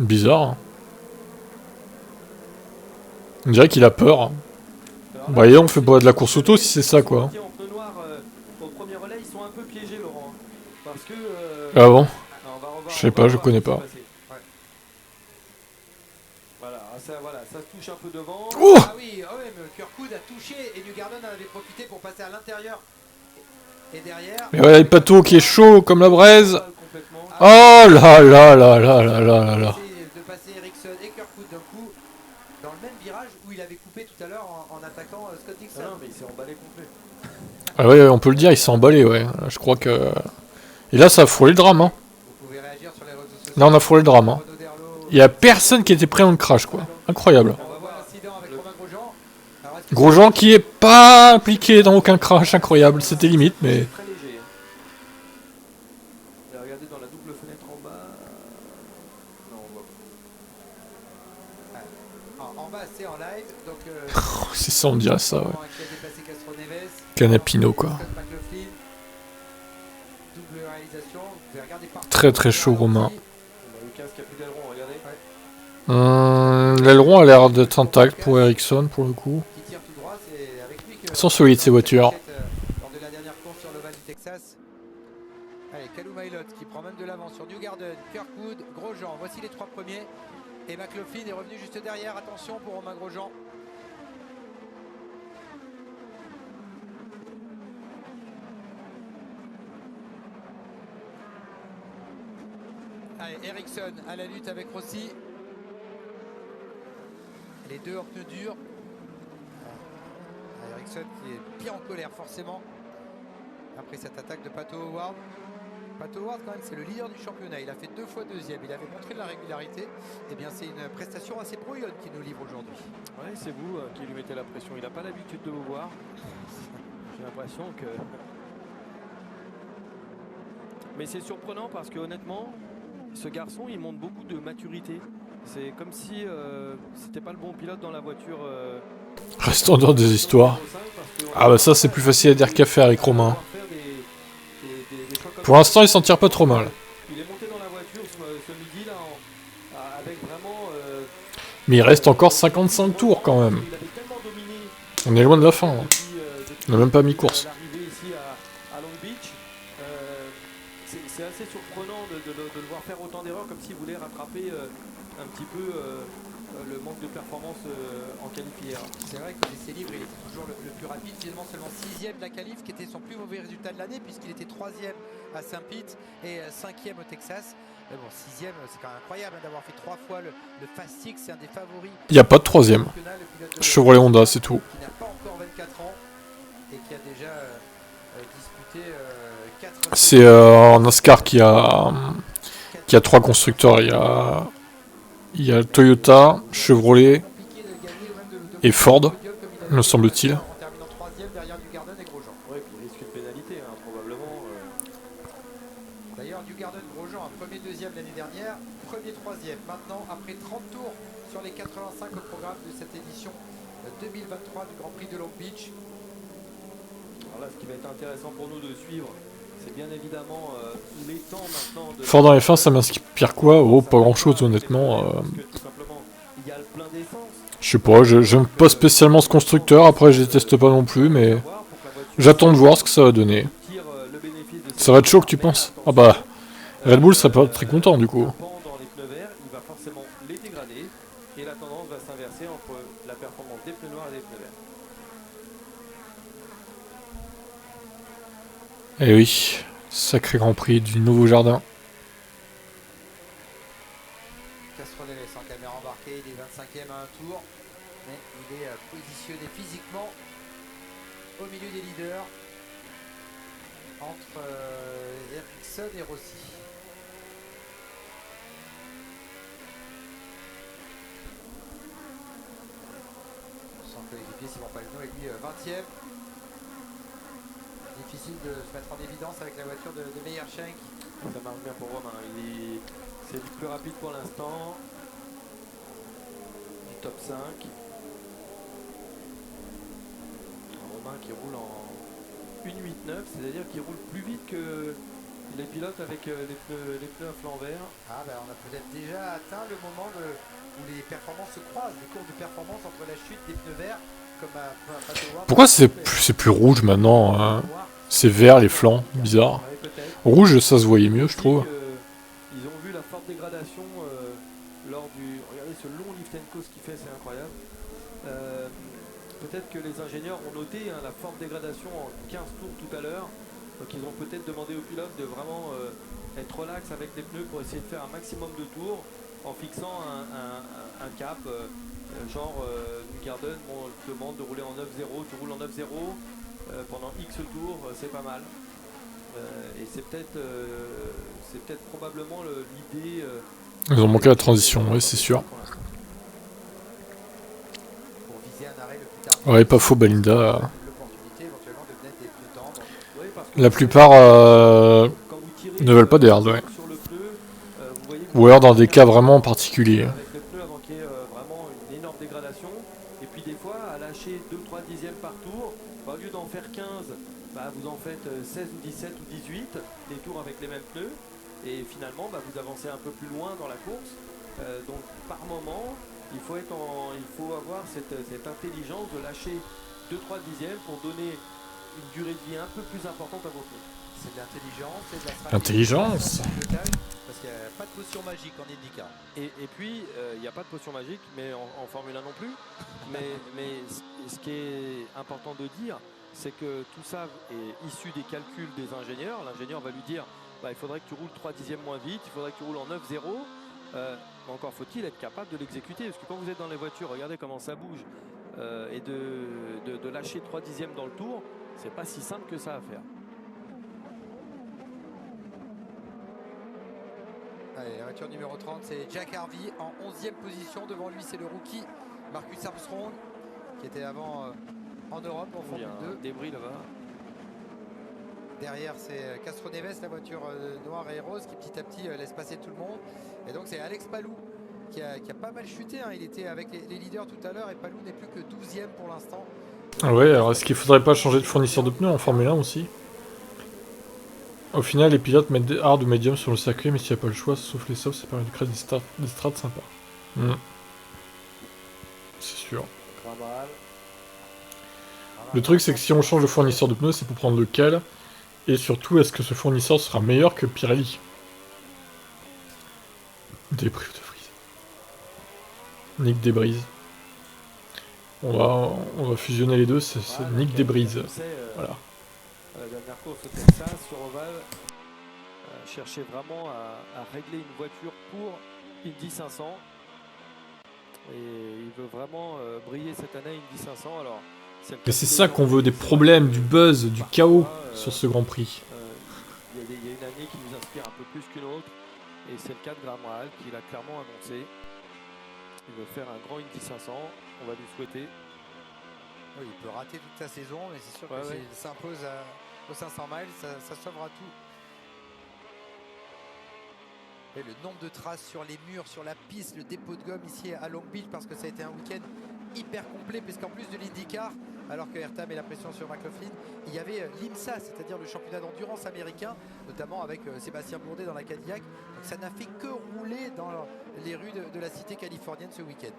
Bizarre. Hein. On dirait qu'il a peur. Hein. Voyez, on fait pas de la course auto si c'est ça, quoi. En pneu noir, au premier relais, ils sont un peu piégés, Laurent. Parce que. Ah bon? on va revoir, Je sais pas, je connais pas. Ouais. Voilà, ça se touche un peu devant. Oh! Ah oui, mais Kirkwood a touché et Newgarden en avait profité pour passer à l'intérieur. Et derrière. Mais voilà, le Pato qui est chaud comme la braise. Oh là là là là là là là là. De passer Ericsson et Kirkwood d'un coup dans le même virage où il avait coupé tout à l'heure en attaquant Scott Dixon. Non, mais il s'est emballé complet. Ah ouais, on peut le dire, il s'est emballé, ouais. Je crois que... Et là, ça a frôlé le drame, hein. Vous pouvez réagir sur les réseaux sociaux. Là, on a frôlé le drame, hein. Renaud Derlot, Il y a personne qui était prêt en crash, quoi. Incroyable. on va voir l'incident avec Romain Grosjean. Alors, est-ce que Grosjean qui est pas impliqué dans aucun crash, incroyable. C'était limite, mais... C'est très léger. Et regardez dans la double fenêtre en bas. Non, on voit pas. en bas c'est en live, donc C'est ça, on dirait ça, ouais. qui a dépassé Castro Neves, Canapino, quoi. Scott McLaughlin, double réalisation, vous pouvez regarder partout. Très très chaud, Romain. On a le casque qui a plus d'aileron, regardez. L'aileron a l'air d'être intact pour Ericsson, pour le coup. Qui tire tout droit, c'est avec lui que... Elles sont solides, ces voitures. Lors de la dernière course sur l'Oval du Texas. Allez, Calum Aylott qui prend même de l'avance sur Newgarden, Kirkwood, Grosjean. Voici les trois premiers. Et McLaughlin est revenu juste derrière. Attention pour Romain Grosjean. Allez, Ericsson à la lutte avec Rossi. Les deux hors pneus durs. Ericsson qui est bien en colère forcément après cette attaque de Pato Howard. Pato Howard quand même c'est le leader du championnat, il a fait 2 fois deuxième, il avait montré de la régularité. Et bien c'est une prestation assez brouillonne qu'il nous livre aujourd'hui. Ouais, c'est vous qui lui mettez la pression. Il n'a pas l'habitude de vous voir. J'ai l'impression que... Mais c'est surprenant parce que honnêtement, ce garçon il montre beaucoup de maturité. C'est comme si c'était pas le bon pilote dans la voiture. Restons dans des histoires. Ah bah ça, c'est plus facile à dire qu'à faire avec Romain. Pour l'instant, il s'en tire pas trop mal. Il est monté dans la voiture ce midi là avec vraiment... Mais il reste encore 55 tours quand même. Il avait tellement dominé On est loin de la fin, hein. depuis On n'a même pas mis course. l'arrivée ici à Long Beach. C'est assez surprenant de le voir faire autant d'erreurs comme s'il voulait rattraper un petit peu le manque de performance en qualif hier. C'est vrai que l'essai libre il était toujours le plus rapide, finalement seulement 6ème de la qualif qui était son plus mauvais résultat de l'année puisqu'il était 3ème à Saint-Pete et 5ème au Texas. Mais bon, 6ème c'est quand même incroyable d'avoir fait 3 fois le Fast Six, c'est un des favoris. Il n'y a pas de troisième. du championnat, le pilote de Chevrolet Honda, c'est tout. qui n'a pas encore 24 ans et qui a déjà disputé 4 C'est NASCAR qui a 3 constructeurs. Il y a Toyota, Chevrolet et Ford, me semble-t-il. en terminant 3ème derrière Newgarden et Grosjean. Ouais, puis il risque une pénalité probablement. D'ailleurs, Newgarden Grosjean a premier, deuxième l'année dernière, premier, troisième. Maintenant, après 30 tours sur les 85 au programme de cette édition 2023 du Grand Prix de Long Beach. Alors là, ce qui va être intéressant pour nous de suivre, c'est bien évidemment les temps maintenant de... Ford dans les fins, ça m'inspire quoi? Oh, pas grand-chose, honnêtement. Parce que tout simplement, il y a le plein d'essence. Je sais pas, j'aime pas spécialement ce constructeur. Après, je déteste pas non plus, mais j'attends de voir ce que ça va donner. Ça va être chaud que tu penses? Ah bah, Red Bull serait pas très content du coup. Dans les pneus verts, il va forcément les dégrader et la tendance va s'inverser entre la performance des pneus noirs et des pneus verts. Eh oui, sacré Grand Prix du nouveau jardin. Castroneves en caméra embarquée, il est 25e à un tour, mais il est positionné physiquement au milieu des leaders entre Ericsson et Rossi. Son coéquipier Simon Pagenaud est lui 20e. Difficile de se mettre en évidence avec la voiture de Meyershank. Ça marche bien pour Romain, c'est le plus rapide pour l'instant. Du top 5. Romain qui roule en 1.8.9, c'est-à-dire qu'il roule plus vite que les pilotes avec les pneus à flanc vert. Ah ben on a peut-être déjà atteint le moment où les performances se croisent, les courbes de performance entre la chute des pneus verts comme à Pato Howard. Pourquoi c'est plus rouge maintenant, hein? C'est vert les flancs, bizarre. Rouge, ça se voyait mieux, je trouve. Ils ont vu la forte dégradation lors du... Regardez ce long lift and coast qu'il fait, c'est incroyable. Peut-être que les ingénieurs ont noté la forte dégradation en 15 tours tout à l'heure. Donc ils ont peut-être demandé aux pilotes de vraiment être relax avec les pneus pour essayer de faire un maximum de tours en fixant un cap. Genre Newgarden te demande de rouler en 9-0, tu roules en 9-0 pendant X tours, c'est pas mal. Et c'est peut-être probablement l'idée. Ils ont manqué la transition, oui, c'est sûr. Pour viser un arrêt le plus tard. Ouais, pas faux, Balinda. L'opportunité éventuellement de mettre des pneus tendres. Ouais, parce que La plupart quand vous tirez, ne veulent pas des hard, ouais. sur le pneu, vous voyez, Ou alors dans des cas vraiment particuliers. avec le pneu avant qu'il y ait vraiment une énorme dégradation. Et puis des fois, à lâcher 2-3 dixièmes par tour, au lieu d'en faire 15, bah, vous en faites 16 ou 17 ou 18, les tours avec les mêmes pneus. Et finalement, bah, vous avancez un peu plus loin dans la course. Donc par moment, il faut avoir cette intelligence de lâcher 2-3 dixièmes pour donner une durée de vie un peu plus importante à vos pneus. C'est de l'intelligence, c'est de la stratégie. Intelligence. Parce qu'il n'y a pas de potion magique en IndyCar. Et puis, il n'y a pas de potion magique, mais en Formule 1 non plus. mais ce qui est important de dire, c'est que tout ça est issu des calculs des ingénieurs. L'ingénieur va lui dire, bah, il faudrait que tu roules 3 dixièmes moins vite, il faudrait que tu roules en 9-0. Encore faut-il être capable de l'exécuter. Parce que quand vous êtes dans les voitures, regardez comment ça bouge. Et de lâcher 3 dixièmes dans le tour, c'est pas si simple que ça à faire. Allez, la voiture numéro 30, c'est Jack Harvey en 11e position. Devant lui, c'est le rookie Marcus Armstrong qui était avant en Europe en Formule 2. Débris là-bas. Derrière, c'est Castro Neves, la voiture noire et rose qui petit à petit laisse passer tout le monde. Et donc, c'est Alex Palou qui a pas mal chuté. Hein. Il était avec les leaders tout à l'heure et Palou n'est plus que 12e pour l'instant. Ah ouais, alors est-ce qu'il faudrait pas changer de fournisseur de pneus en Formule 1 aussi? Au final, les pilotes mettent des hard ou medium sur le circuit, mais s'il n'y a pas le choix, sauf les softs, ça permet de créer des strats sympas. C'est sûr. Le truc, c'est que si on change de fournisseur de pneus, c'est pour prendre lequel. Et surtout, est-ce que ce fournisseur sera meilleur que Pirelli? Débris de Vries. Nick Debrise. On va fusionner les deux, c'est Nick Debrise. Voilà. La dernière course au Texas sur Oval, cherchait vraiment à régler une voiture pour Indy 500. Et il veut vraiment briller cette année Indy 500. Alors, mais c'est ça qu'on veut, des problèmes, du buzz, du chaos sur ce Grand Prix. Il y a une année qui nous inspire un peu plus qu'une autre. Et c'est le cas de Graham Rahal qui l'a clairement annoncé. Il veut faire un grand Indy 500. On va lui souhaiter. Oui, il peut rater toute sa saison, mais c'est sûr que s'il s'impose aux 500 miles, ça sauvera tout. Et le nombre de traces sur les murs, sur la piste, le dépôt de gomme ici à Long Beach, parce que ça a été un week-end hyper complet, puisqu'en plus de l'IndyCar, alors que Ayrton met la pression sur McLaughlin, il y avait l'IMSA, c'est-à-dire le championnat d'endurance américain, notamment avec Sébastien Bourdet dans la Cadillac. Donc ça n'a fait que rouler dans les rues de la cité californienne ce week-end.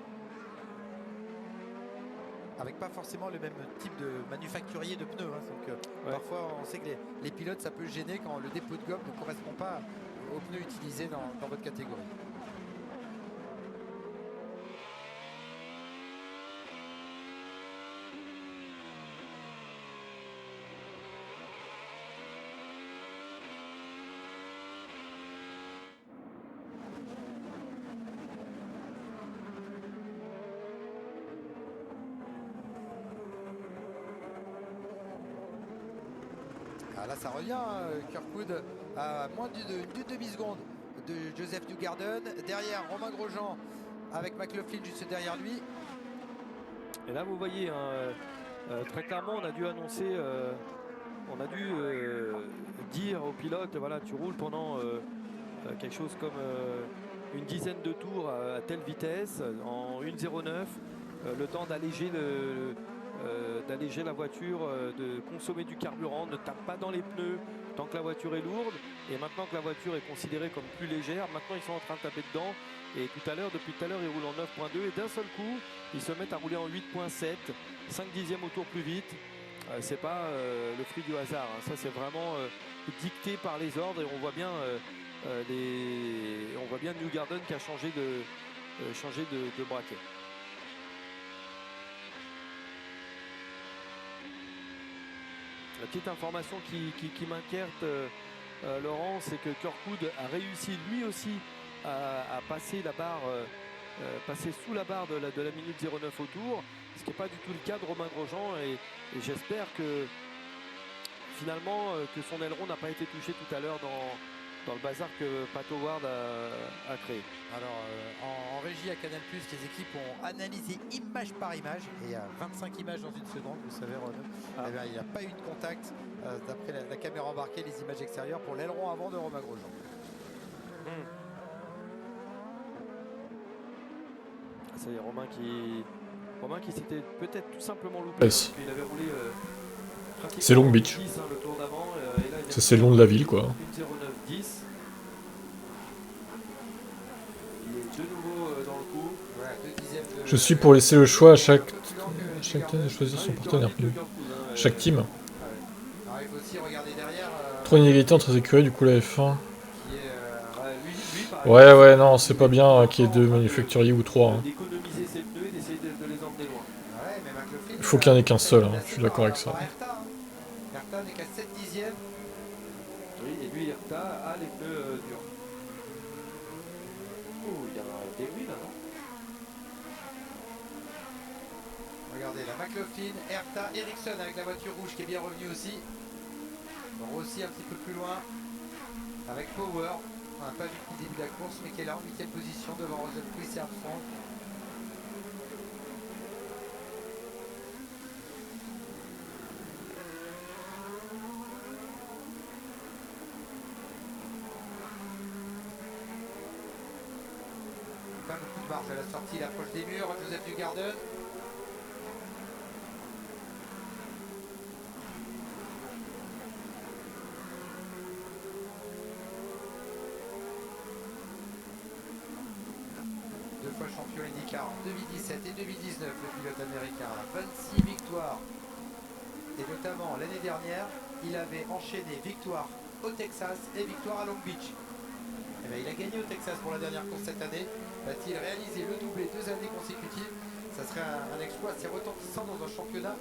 Avec pas forcément le même type de manufacturier de pneus. Hein. Donc parfois on sait que les pilotes, ça peut gêner quand le dépôt de gomme ne correspond pas aux pneus utilisés dans votre catégorie. Ah, là ça revient, Kirkwood à moins d'une demi-seconde de Joseph Newgarden. Derrière Romain Grosjean avec McLaughlin juste derrière lui. Et là vous voyez, très clairement on a dû annoncer, dire aux pilotes, voilà, tu roules pendant quelque chose comme une dizaine de tours à telle vitesse, en 1,09, le temps d'alléger la voiture, de consommer du carburant, ne tape pas dans les pneus tant que la voiture est lourde. Et maintenant que la voiture est considérée comme plus légère, maintenant ils sont en train de taper dedans. Et depuis tout à l'heure, ils roulent en 9.2 et d'un seul coup, ils se mettent à rouler en 8.7, 5 dixièmes au tour plus vite. C'est pas le fruit du hasard, hein. Ça c'est vraiment dicté par les ordres et on voit bien Newgarden qui a changé de braquet. La petite information qui m'inquiète Laurent, c'est que Kirkwood a réussi lui aussi à passer la barre, passer sous la barre de la minute 09 au tour, ce qui n'est pas du tout le cas de Romain Grosjean. Et j'espère que finalement que son aileron n'a pas été touché tout à l'heure dans le bazar que Pat Howard a créé. Alors en régie à Canal+, les équipes ont analysé image par image et il y a 25 images dans une seconde, vous savez Renaud. Eh bien, il n'y a pas eu de contact d'après la caméra embarquée, les images extérieures pour l'aileron avant de Romain Grosjean. Ça y est, Romain qui s'était peut-être tout simplement loupé. Yes. Il avait roulé C'est Long Beach. 10, le tour d'avant, et là, Ça, c'est le long de la ville, quoi. 1,09,10. Il est de nouveau dans le coup. Voilà, 2 dixièmes de... Je suis pour laisser le choix à chaque team de choisir son partenaire. Chaque team. Alors, il faut aussi regarder derrière. Trop d'inégalité entre les écuries, du coup, la F1. Qui est, lui, par Ouais, non, c'est pas bien qu'il y ait 2 manufacturiers ou 3. Hein. d'économiser ses pneus et d'essayer de les emmener loin. Ouais, mais McLaughlin, Il faut qu'il n'y en ait qu'un seul, hein. Je suis d'accord avec ça. Herta n'est qu'à 7 dixièmes. Oui, et lui, Herta a les pneus durs. Oh, il y a un débris là, non? Regardez, la McLaughlin, Herta, Ericsson avec la voiture rouge qui est bien revenue aussi. Rossi un petit peu plus loin avec Power. On n'a pas vu le début de la course, mais qui est là en 8ème position devant Rosenqvist et Armstrong. Pas beaucoup de marge à la sortie, l'approche des murs, Joseph Dugarden. Deux fois champion IndyCar en 2017 et 2019, le pilote américain, 26 victoires. Et notamment l'année dernière, il avait enchaîné victoire au Texas et victoire à Long Beach. Et bien, il a gagné au Texas pour la dernière course cette année. Va-t-il réaliser le doublé 2 années consécutives? Ça serait un exploit assez retentissant dans un championnat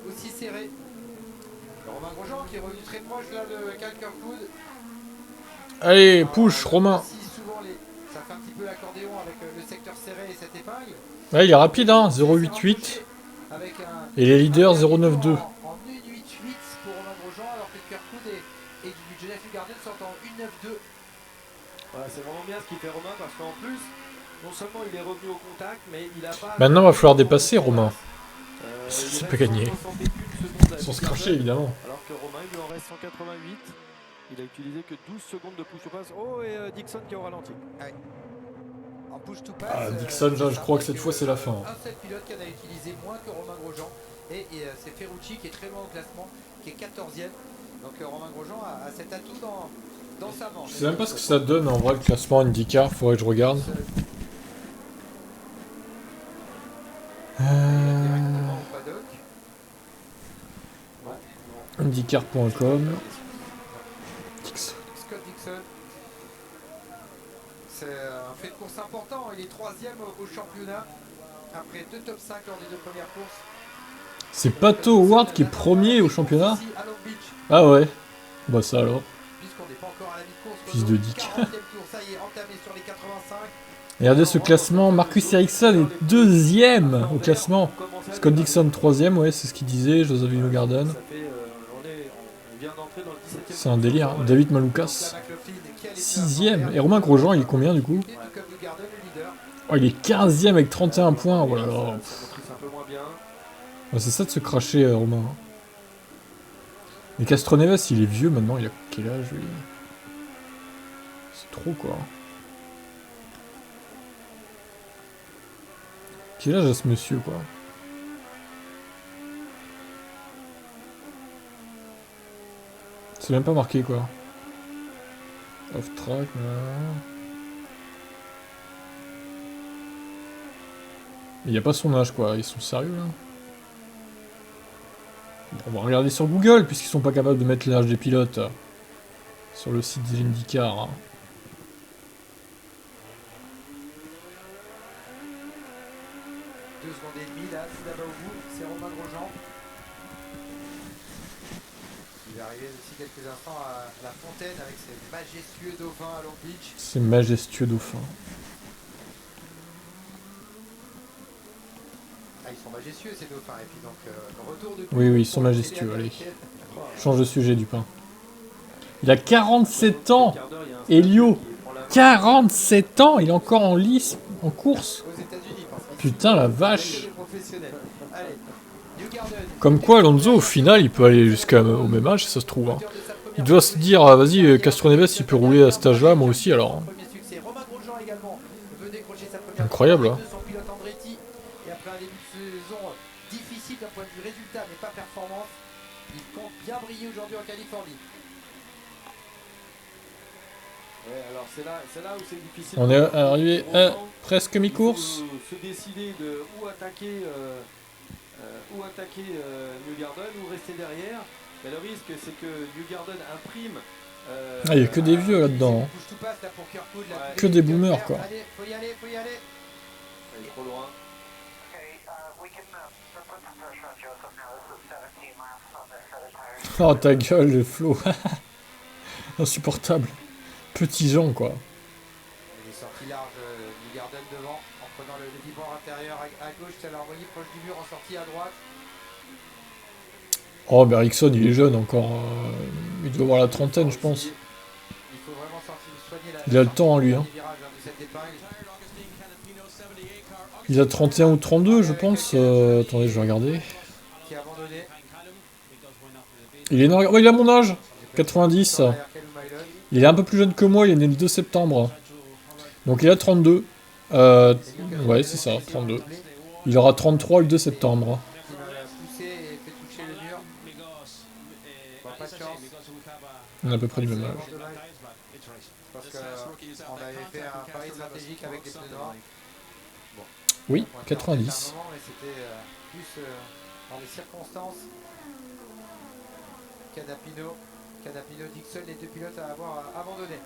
aussi serré. Romain Grosjean qui est revenu très proche là de Kyle Kirkwood. Allez, push, Romain. Souvent ça fait un petit peu l'accordéon avec le secteur serré et cette épingle. Ouais, il est rapide, hein, 0,88. Et les leaders, 0,92. En 1,88 pour Romain Grosjean, alors que Kirkwood et Joseph Dugarden sont en 1,92. Voilà, c'est vraiment bien ce qu'il fait Romain, parce qu'en plus, non seulement il est revenu au contact, mais il a pas... Maintenant, il va falloir dépasser Romain. C'est C'est pas gagné. Sans se cracher, évidemment. Alors que Romain, il lui en reste 188. Il a utilisé que 12 secondes de push to pass. Oh, et Dixon qui est au ralenti. Ouais. En push to pass, Ah, Dixon, je crois que cette fois, c'est la fin. Un seul pilote qui en a utilisé moins que Romain Grosjean. Et c'est Ferrucci qui est très loin au classement, qui est 14e. Donc Romain Grosjean a cet atout dans sa manche. Je sais même pas ce que ça donne en vrai le classement IndyCar, faudrait que je regarde. Directement au paddock. IndyCar.com. Scott Dixon. C'est un fait de course important. Il est 3e au championnat. Après 2 top 5 lors des 2 premières courses. C'est Pato Howard qui est premier au championnat. Ah ouais. Bah ça alors. Puisqu'on n'est pas encore à la mi-course. Fils de Dick. 40e tour, ça y est, entamé sur les 85. Regardez ce classement, Marcus Ericsson est 2e au classement. Scott Dixon 3e, ouais, c'est ce qu'il disait, Joseph Newgarden. C'est un délire, hein. David Malukas 6e. Et Romain Grosjean, il est combien du coup? Oh, il est 15e avec 31 points, oh là là. Ouais, c'est ça de se cracher, Romain. Mais Castroneves, il est vieux maintenant, il a quel âge lui? C'est trop quoi. Quel âge a ce monsieur quoi? C'est même pas marqué quoi. Off track, il n'y a pas son âge quoi, ils sont sérieux là. Bon, on va regarder sur Google puisqu'ils sont pas capables de mettre l'âge des pilotes sur le site de l'IndyCar. Hein. Là, tout là-bas au bout, c'est Romain Grosjean. Il va arriver d'ici quelques instants à la fontaine avec ses majestueux dauphins à Long Beach. C'est majestueux dauphin. Ah, ils sont majestueux ces dauphins. Et puis donc, retour de Oui, ils sont majestueux, allez. Change de sujet, Dupin. Il a 47 ans, Elio. 47 ans, il est encore en lice, en course. Aux États-Unis, parce que Putain, la vache. allez, Newgarden, Comme quoi, Alonso, au final, il peut aller jusqu'au même âge, ça se trouve. Hein. Il doit se dire, vas-y, Castroneves, il peut rouler à cet âge-là, moi aussi, alors. Hein. premier succès. Romain Grosjean également veut décrocher sa première Incroyable, victoire hein. de son pilote Andretti. Et après un début de saison difficile d'un point de vue résultat, mais pas performance, il compte bien briller aujourd'hui en Californie. Ouais, alors c'est là où c'est difficile. On est arrivé à Grosjean, presque il faut mi-course. se décider de où attaquer Newgarden ou rester derrière. Mais le risque, c'est que Newgarden imprime. Ah, il n'y a que des vieux là-dedans. Hein. Touche tout passe là pour Kirkwood, là, Ouais. tous Que les des vieux boomers, pères. quoi. Allez, faut y aller, faut y aller. Il est trop loin. Oh, ta gueule, le Flo. Insupportable. Petit Jean, quoi. Il est sorti large, Newgarden devant, en prenant le bord intérieur à gauche, ça l'a envoyé proche du mur, en sortie à droite. Oh, mais Ericsson, il est jeune encore. Il doit avoir la trentaine, je pense. Il faut vraiment soigner la Il a le temps, lui. Hein. les virages, de cette épingle. Il a 31 ou 32, je pense. Attendez, je vais regarder. Qui a abandonné. Il est oh, il a mon âge. 90. Derrière Callum Ilott. Il est un peu plus jeune que moi, il est né le 2 septembre. Donc il a 32. Ouais, c'est ça, 32. Il aura 33 le 2 septembre. Qui m'a poussé et fait toucher le mur. Bon, pas de chance. On est à peu près du même âge. Dommage. Parce qu'on avait fait un pari stratégique avec des pneus noirs. Oui, On va faire 90. un moment, mais c'était plus dans les circonstances. Canapino, Dixon, les deux pilotes à avoir abandonné.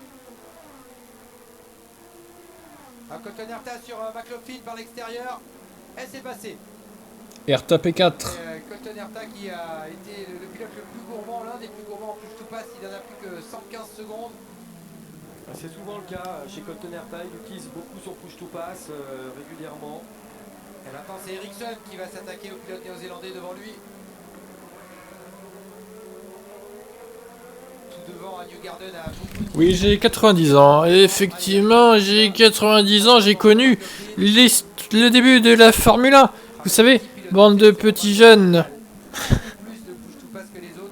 Un Colton Herta sur McLaughlin par l'extérieur. Et c'est passé. Herta P4. Colton Herta qui a été le pilote le plus gourmand, l'un des plus gourmands en push to pass. Il en a plus que 115 secondes. C'est souvent le cas chez Colton Herta, il utilise beaucoup son push to pass régulièrement. Et maintenant c'est Ericsson qui va s'attaquer au pilote néo-zélandais devant lui. Tout devant Newgarden à beaucoup de... Oui, j'ai 90 ans. Et effectivement, j'ai 90 ans, j'ai connu le début de la Formule 1. Vous savez, bande de petits jeunes. plus de push to pass que les autres.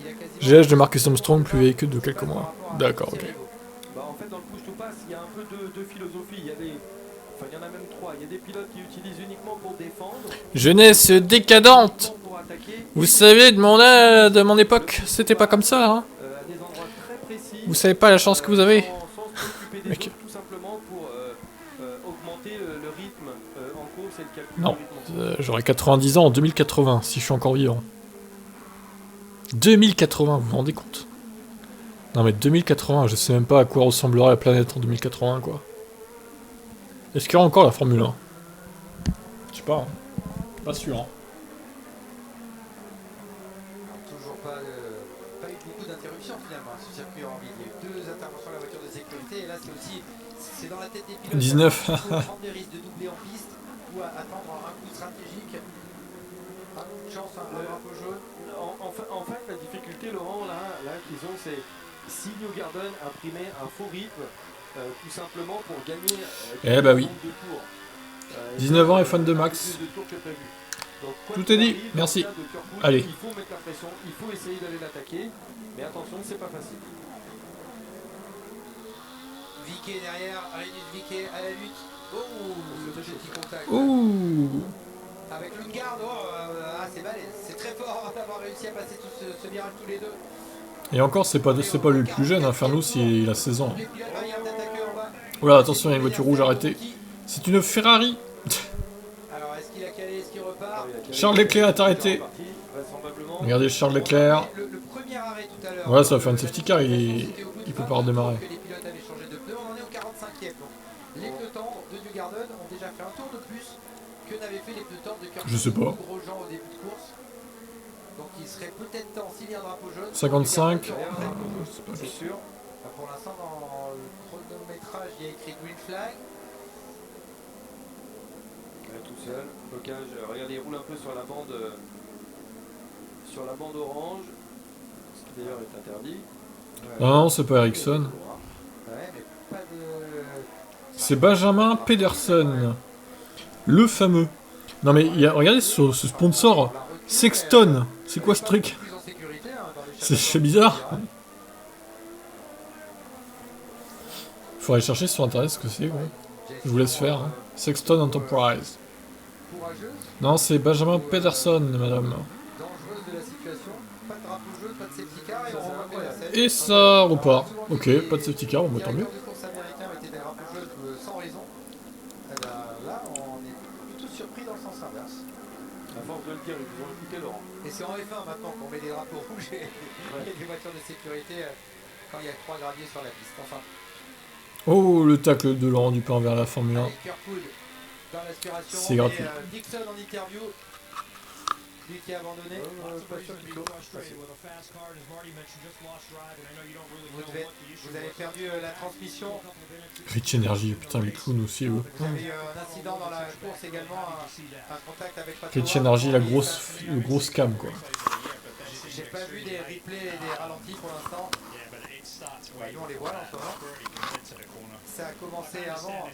Il a quasiment... J'ai l'âge de Marcus Armstrong, plus vieille que de quelques mois. D'accord, ok. Bah, en fait, dans le push to pass, il y a un peu de philosophie. Il y en a même trois. Il y a des pilotes qui utilisent uniquement pour défendre. Jeunesse décadente. Pour attaquer. Vous savez, de mon époque, c'était pas comme ça. Hein. À des endroits très précis. Vous savez pas la chance que vous avez. Sans se préoccuper des Mec. autres, tout simplement pour augmenter le rythme en course et le calcul Non. du rythme en course. J'aurai 90 ans en 2080, si je suis encore vivant. 2080, vous vous rendez compte? Non mais 2080, je sais même pas à quoi ressemblera la planète en 2080, quoi. Est-ce qu'il y aura encore la Formule 1? Je sais pas, hein. Pas sûr. Hein. Alors, toujours pas eu beaucoup d'interruptions finalement ce circuit en ville. Il y a eu deux interventions de la voiture de sécurité et là c'est dans la tête des pilotes. 19. Il faut prendre des risques de doubler en piste ou attendre un coup stratégique. Un coup de chance, un drapeau jaune. En fait, la difficulté, Laurent, là qu'ils ont, c'est si Newgarden imprimait un faux rythme, tout simplement pour gagner Eh bah oui. de tours. 19 ans et fan de Max. Plus de tours que prévu. Donc, quoi Tout qu'il est dit, arrive, merci. dans le cas de Kirkwood, Allez. Il faut mettre la pression, il faut essayer d'aller l'attaquer, mais attention, c'est pas facile. Viquet derrière, Rinus Viquet à la lutte. Oh, le petit contact. Ouh. Avec Lundgaard, c'est balèze. C'est très fort d'avoir réussi à passer tout ce virage tous les deux. Et encore, c'est pas lui le plus jeune, Infernus, il a 16 ans. Les pilotes arrivent d'attaquer en bas. Oula, attention, il y a une voiture rouge, arrêtez. C'est une Ferrari. Alors, est-ce qu'il a calé, est-ce qu'il repart? Charles Leclerc est arrêté. Regardez Charles Leclerc. Le premier arrêt tout à l'heure. Ouais, ça va faire une safety car, il peut pas redémarrer. Que les pilotes avaient changé de pneu, on en est au 45e. Donc, les pneus tendres de Newgarden ont déjà fait un tour de plus que n'avaient fait les pneus tendres de Kirkwood Je sais pas. ou Grosjean au début de course. Donc il serait peut-être temps, s'il y a un drapeau jaune. 55. C'est sûr. Pour l'instant, dans le chronométrage, il y a écrit green flag. Tout seul, blocage. Regardez, il roule un peu sur la bande orange, ce qui d'ailleurs est interdit. Ah non, c'est pas Ericsson. Ouais, mais pas de... C'est Benjamin Pedersen. Le fameux. Non mais regardez sur ce sponsor. Sexton. C'est quoi ce truc? C'est bizarre. Faudrait chercher sur internet ce que c'est. Ouais. Je vous laisse faire. Hein. Sexton Enterprise. Non, c'est Benjamin Pedersen, madame. Et ça repart. Ok, pas de safety car, bon, tant mieux. Et c'est en F1 maintenant qu'on met des drapeaux rouges et des voitures de sécurité quand il y a 3 graviers sur la piste. Enfin. Oh, le tacle de Laurent Dupin vers la Formule 1. C'est gratuit. Dixon en interview. Lui qui a abandonné. Vous avez perdu la transmission. Rich Energy, putain, les clowns aussi, eux. Vous avez eu un incident dans la course également, un contact avec Pato. Rich Energy, le gros scam, quoi. J'ai pas vu des replays et des ralentis pour l'instant. Ouais, nous on les voit là en ce moment. Ça a commencé avant.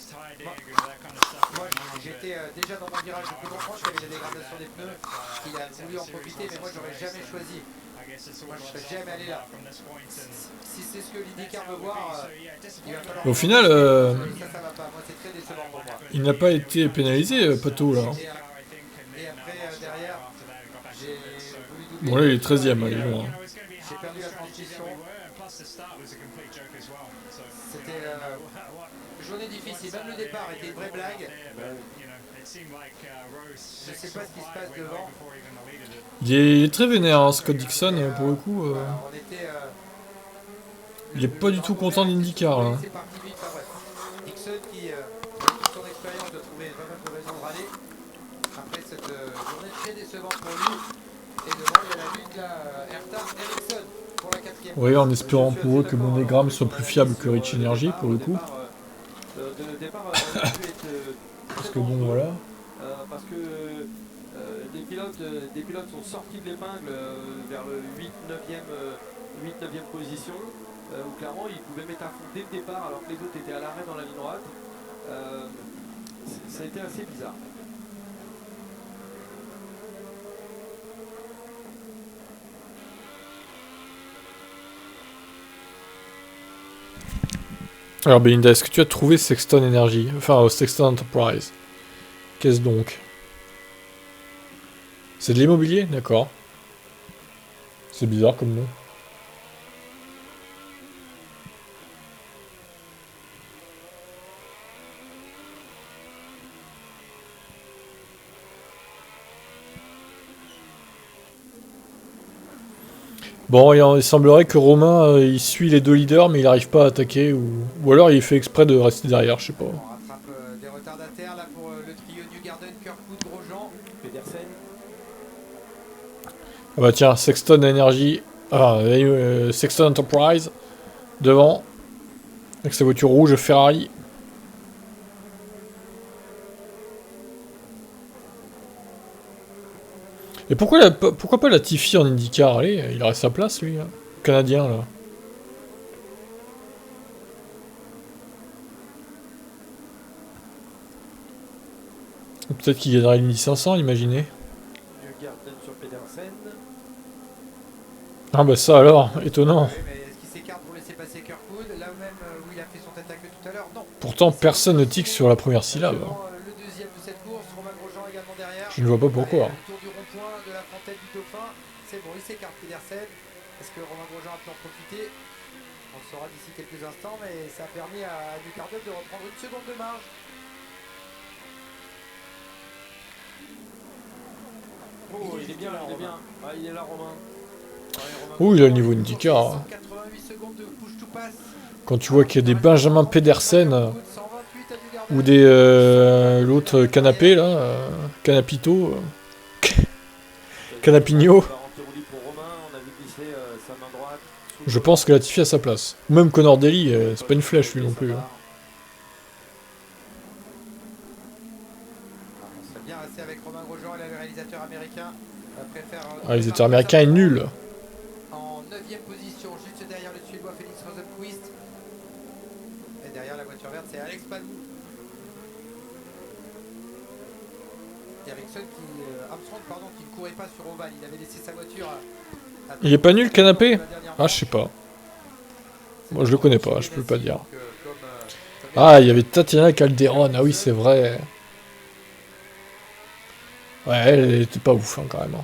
Moi j'étais déjà dans mon virage de peloton franche, il y avait des dégradations des pneus. Il a voulu en profiter, mais moi j'aurais jamais choisi. Moi je serais jamais allé là. Si c'est ce que l'IndyCar veut voir, il va falloir. Au final, Ça va pas. Moi c'est très décevant pour moi. il n'a pas été pénalisé, Pato, là. Et après, derrière, j'ai voulu doubler. Bon, là, il est 13ème, il est loin. J'ai perdu la transmission. C'était journée difficile. Même le départ était une vraie blague. Je sais pas ce qui se passe devant. Il est très vénère, hein, Scott Dixon, pour le coup. On était, Il est pas du tout content d'IndyCar, là. c'est parti vite. Enfin, bref. Dixon qui, avec toute son expérience, doit trouver pas mal de raisons de râler. Après cette journée très décevante pour lui. Et devant, il y a la lutte là, Erta Ericsson pour la 4ème. Oui, en espérant pour eux que Monogram soit plus fiable que Rich Energy, pour le coup. Parce que bon, voilà. Parce que des pilotes sont sortis de l'épingle vers le 8-9e position, où clairement ils pouvaient mettre à fond dès le départ alors que les autres étaient à l'arrêt dans la ligne droite. Ça a été assez bizarre. Alors Belinda, est-ce que tu as trouvé Sexton Energy? Enfin, Sexton Enterprise. Qu'est-ce donc? C'est de l'immobilier? D'accord. C'est bizarre comme nom. Bon, il semblerait que Romain, il suit les deux leaders, mais il n'arrive pas à attaquer, ou alors il fait exprès de rester derrière, je sais pas. On rattrape des retardataires là pour le trio Newgarden, Kirkwood, Grosjean, Pedersen. Ah bah tiens, Sexton Energy, Sexton Enterprise, devant, avec sa voiture rouge Ferrari. Et pourquoi pas Latifi en IndyCar? Allez, il aurait sa place, lui, hein. Canadien, là. Peut-être qu'il gagnerait l'Indy 500, imaginez. Ah bah ça alors, étonnant. Oui, mais est-ce qu'il s'écarte pour laisser passer Kirkwood? Là même où il a fait son tête à queue tout à l'heure? Non. Pourtant, personne ne tique sur la première syllabe. Le deuxième de cette course, Romain Grosjean également derrière. Je ne vois pas pourquoi. Allez, le tour du rond-point de la frontale du Dauphin. C'est bon, il s'écarte Pedersen. Est-ce que Romain Grosjean a pu en profiter? On le saura d'ici quelques instants, mais ça a permis à Newgarden de reprendre une seconde de marge. Oh, il est bien là, il est bien. Ah, il est là, Romain. Oh, il a le niveau IndyCar. Hein. 88 secondes de push to pass. Quand tu vois qu'il y a des Benjamin Pedersen ou des l'autre canapé là, Canapito, Canapigno. Je pense que Latifi a sa place. Même Connor Daly, c'est pas une flèche lui non plus. Hein. On serait bien resté avec Romain Grosjean et le réalisateur américain préfère. Le réalisateur américain est nul. En 9ème position, juste derrière le Suédois Félix Rosenqvist. Et derrière la voiture verte, c'est Alex Palou. Ericsson Armstrong, pardon, qui ne courait pas sur Oval. Il avait laissé sa voiture. Il est pas nul le canapé? Ah, je sais pas. Moi, je le connais pas, je peux pas dire. Ah, il y avait Tatiana Calderon. Ah oui, c'est vrai. Ouais, elle était pas ouf hein, quand même. Hein.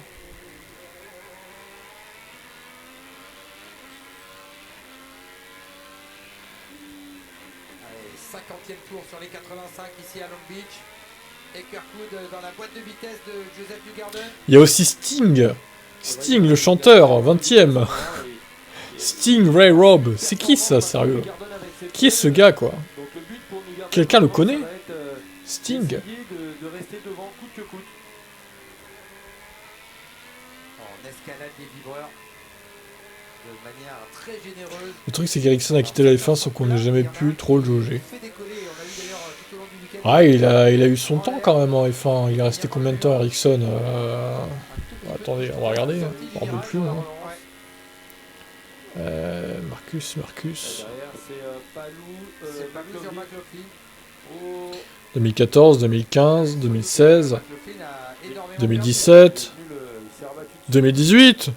Allez, 50e tour sur les 85 ici à Long Beach. Et Kirkwood dans la boîte de vitesse de Joseph Newgarden. Il y a aussi Sting. Sting, le chanteur, 20ème. Sting Ray Robb. C'est qui ça, sérieux? Qui est ce gars, quoi? Quelqu'un le connaît? Sting. De rester devant coûte que coûte. En escalade des vibreurs. De manière très généreuse. Le truc, c'est qu'Ericsson a quitté la F1 sans qu'on ait jamais pu trop le jauger. Ah, il a eu son temps quand même en F1. Il est resté combien de temps, Ericsson Attendez, on va regarder. On ne peut plus. Hein. Marcus. Derrière, c'est Palou sur McLaughlin. 2014, 2015, 2016, 2017, 2018.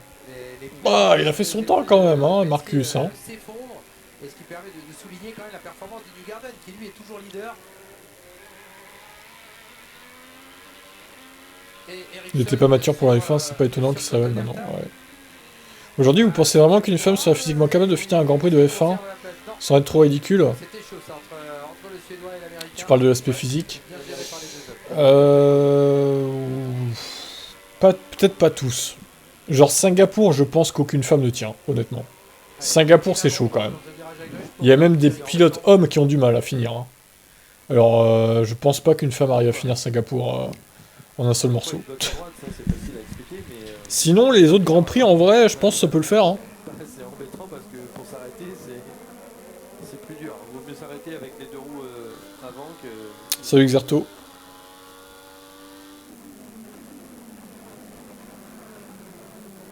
Ah, il a fait son temps quand même, hein, Marcus. Hein. Et ce qui permet de souligner quand même la performance du Newgarden, qui lui est toujours leader. Il n'était pas mature pour la F1, c'est pas étonnant qu'il se révèle maintenant. Ouais. Aujourd'hui, vous pensez vraiment qu'une femme serait physiquement capable de finir un Grand Prix de F1 sans être trop ridicule? Tu parles de l'aspect physique. Peut-être pas tous. Genre Singapour, je pense qu'aucune femme ne tient, honnêtement. Singapour, c'est chaud quand même. Il y a même des pilotes hommes qui ont du mal à finir. Hein. Alors, je pense pas qu'une femme arrive à finir Singapour en un seul morceau. Sinon, les autres Grands Prix, en vrai, je pense que ça peut le faire. Hein. C'est embêtant parce que pour s'arrêter, c'est plus dur. Il vaut mieux s'arrêter avec les deux roues avant que... Salut Xerto.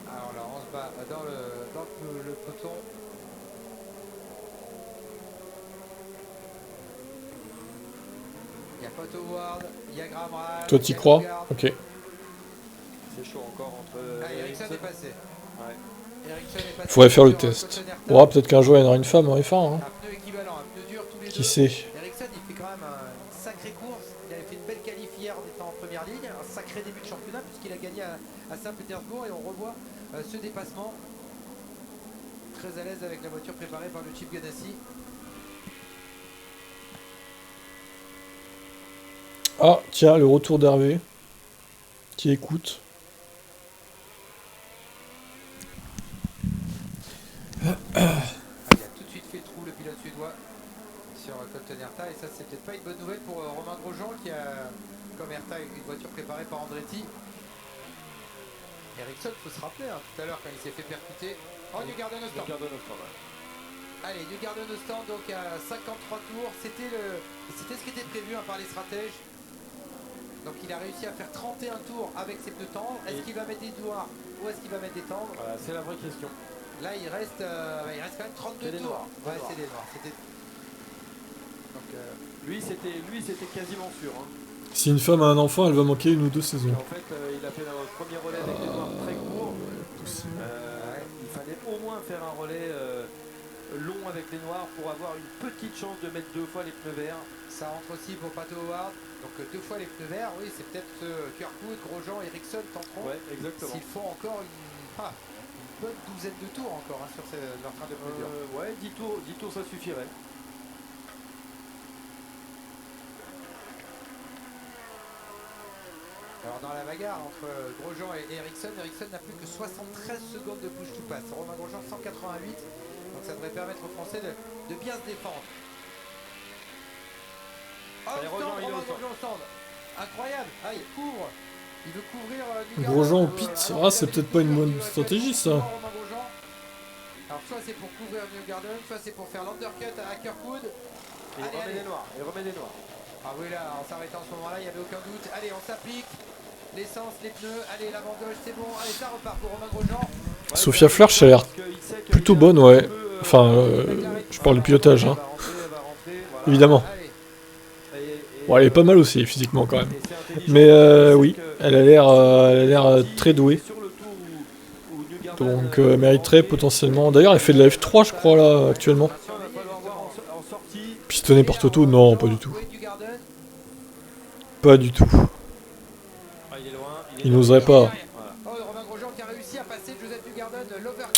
Alors là, on se bat dans le peloton. Il y a Pato Ward, il y a Graham Rahal. Toi, t'y crois? Ok. C'est chaud encore entre... Ericsson est passé. Ouais. Il faudrait faire le test. Oh, peut-être qu'un jour il y en aura une femme en F1. Hein. Un pneu équivalent, un pneu dur tous les Qui deux. sait? Ericsson, il fait quand même une sacrée course. Il avait fait une belle qualif hier en étant en première ligne. Un sacré début de championnat puisqu'il a gagné à Saint-Pétersbourg. Et on revoit ce dépassement. Très à l'aise avec la voiture préparée par le Chip Ganassi. Ah, tiens, le retour d'Hervé. Qui écoute. Il a tout de suite fait le trou, le pilote suédois, sur Colton Herta. Et ça, c'est peut-être pas une bonne nouvelle pour Romain Grosjean qui a, comme Herta, une voiture préparée par Andretti. Ericsson, il faut se rappeler tout à l'heure quand il s'est fait percuter. Oh, Newgarden au stand. Allez, Newgarden au stand, donc à 53 tours. C'était ce qui était prévu par les stratèges. Donc il a réussi à faire 31 tours avec ses pneus tendres. Est-ce qu'il va mettre des noirs ou est-ce qu'il va mettre des tendres? Voilà, c'est la vraie question. Là il reste quand même 32 tours. Noirs. Ouais, c'est des noirs. Donc, lui c'était quasiment sûr. Hein. Si une femme a un enfant, elle va manquer 1 ou 2 saisons. En fait, il a fait le premier relais avec des noirs très courts. Il fallait au moins faire un relais long avec les noirs pour avoir une petite chance de mettre 2 fois les pneus verts. Ça rentre aussi pour Pato Howard. Donc 2 fois les pneus verts, oui, c'est peut-être Kirkwood, Grosjean, Ericsson tenteront. Ouais, exactement. S'ils font encore une bonne douzaine de tours encore sur leur train de pneus durs. Ouais, 10 tours ça suffirait. Alors dans la bagarre entre Grosjean et Ericsson n'a plus que 73 secondes de push to pass. Romain Grosjean 188, donc ça devrait permettre aux Français de bien se défendre. Oh, Romain Grosjean au stand. Incroyable. Ah, il couvre. Il veut couvrir Grosjean au pit. Ah, c'est peut-être pas une bonne stratégie ça. Alors soit c'est pour couvrir Newgarden, soit c'est pour faire l'undercut à Kirkwood. Et il remet les noirs. Ah oui, là, on s'arrêtait en ce moment-là, il n'y avait aucun doute. Allez, on s'applique. L'essence, les pneus, allez, l'avant gauche, c'est bon. Allez, ça repart pour Romain Grosjean. Sophia Flörsch a l'air plutôt bonne, ouais. Enfin, je parle du pilotage, hein. Évidemment. Bon, elle est pas mal aussi, physiquement, quand même. Mais oui, elle a l'air très douée. Donc, elle mériterait potentiellement... D'ailleurs, elle fait de la F3, je crois, là, actuellement. Pistonné par Toto, non, pas du tout. Pas du tout. Il n'oserait pas.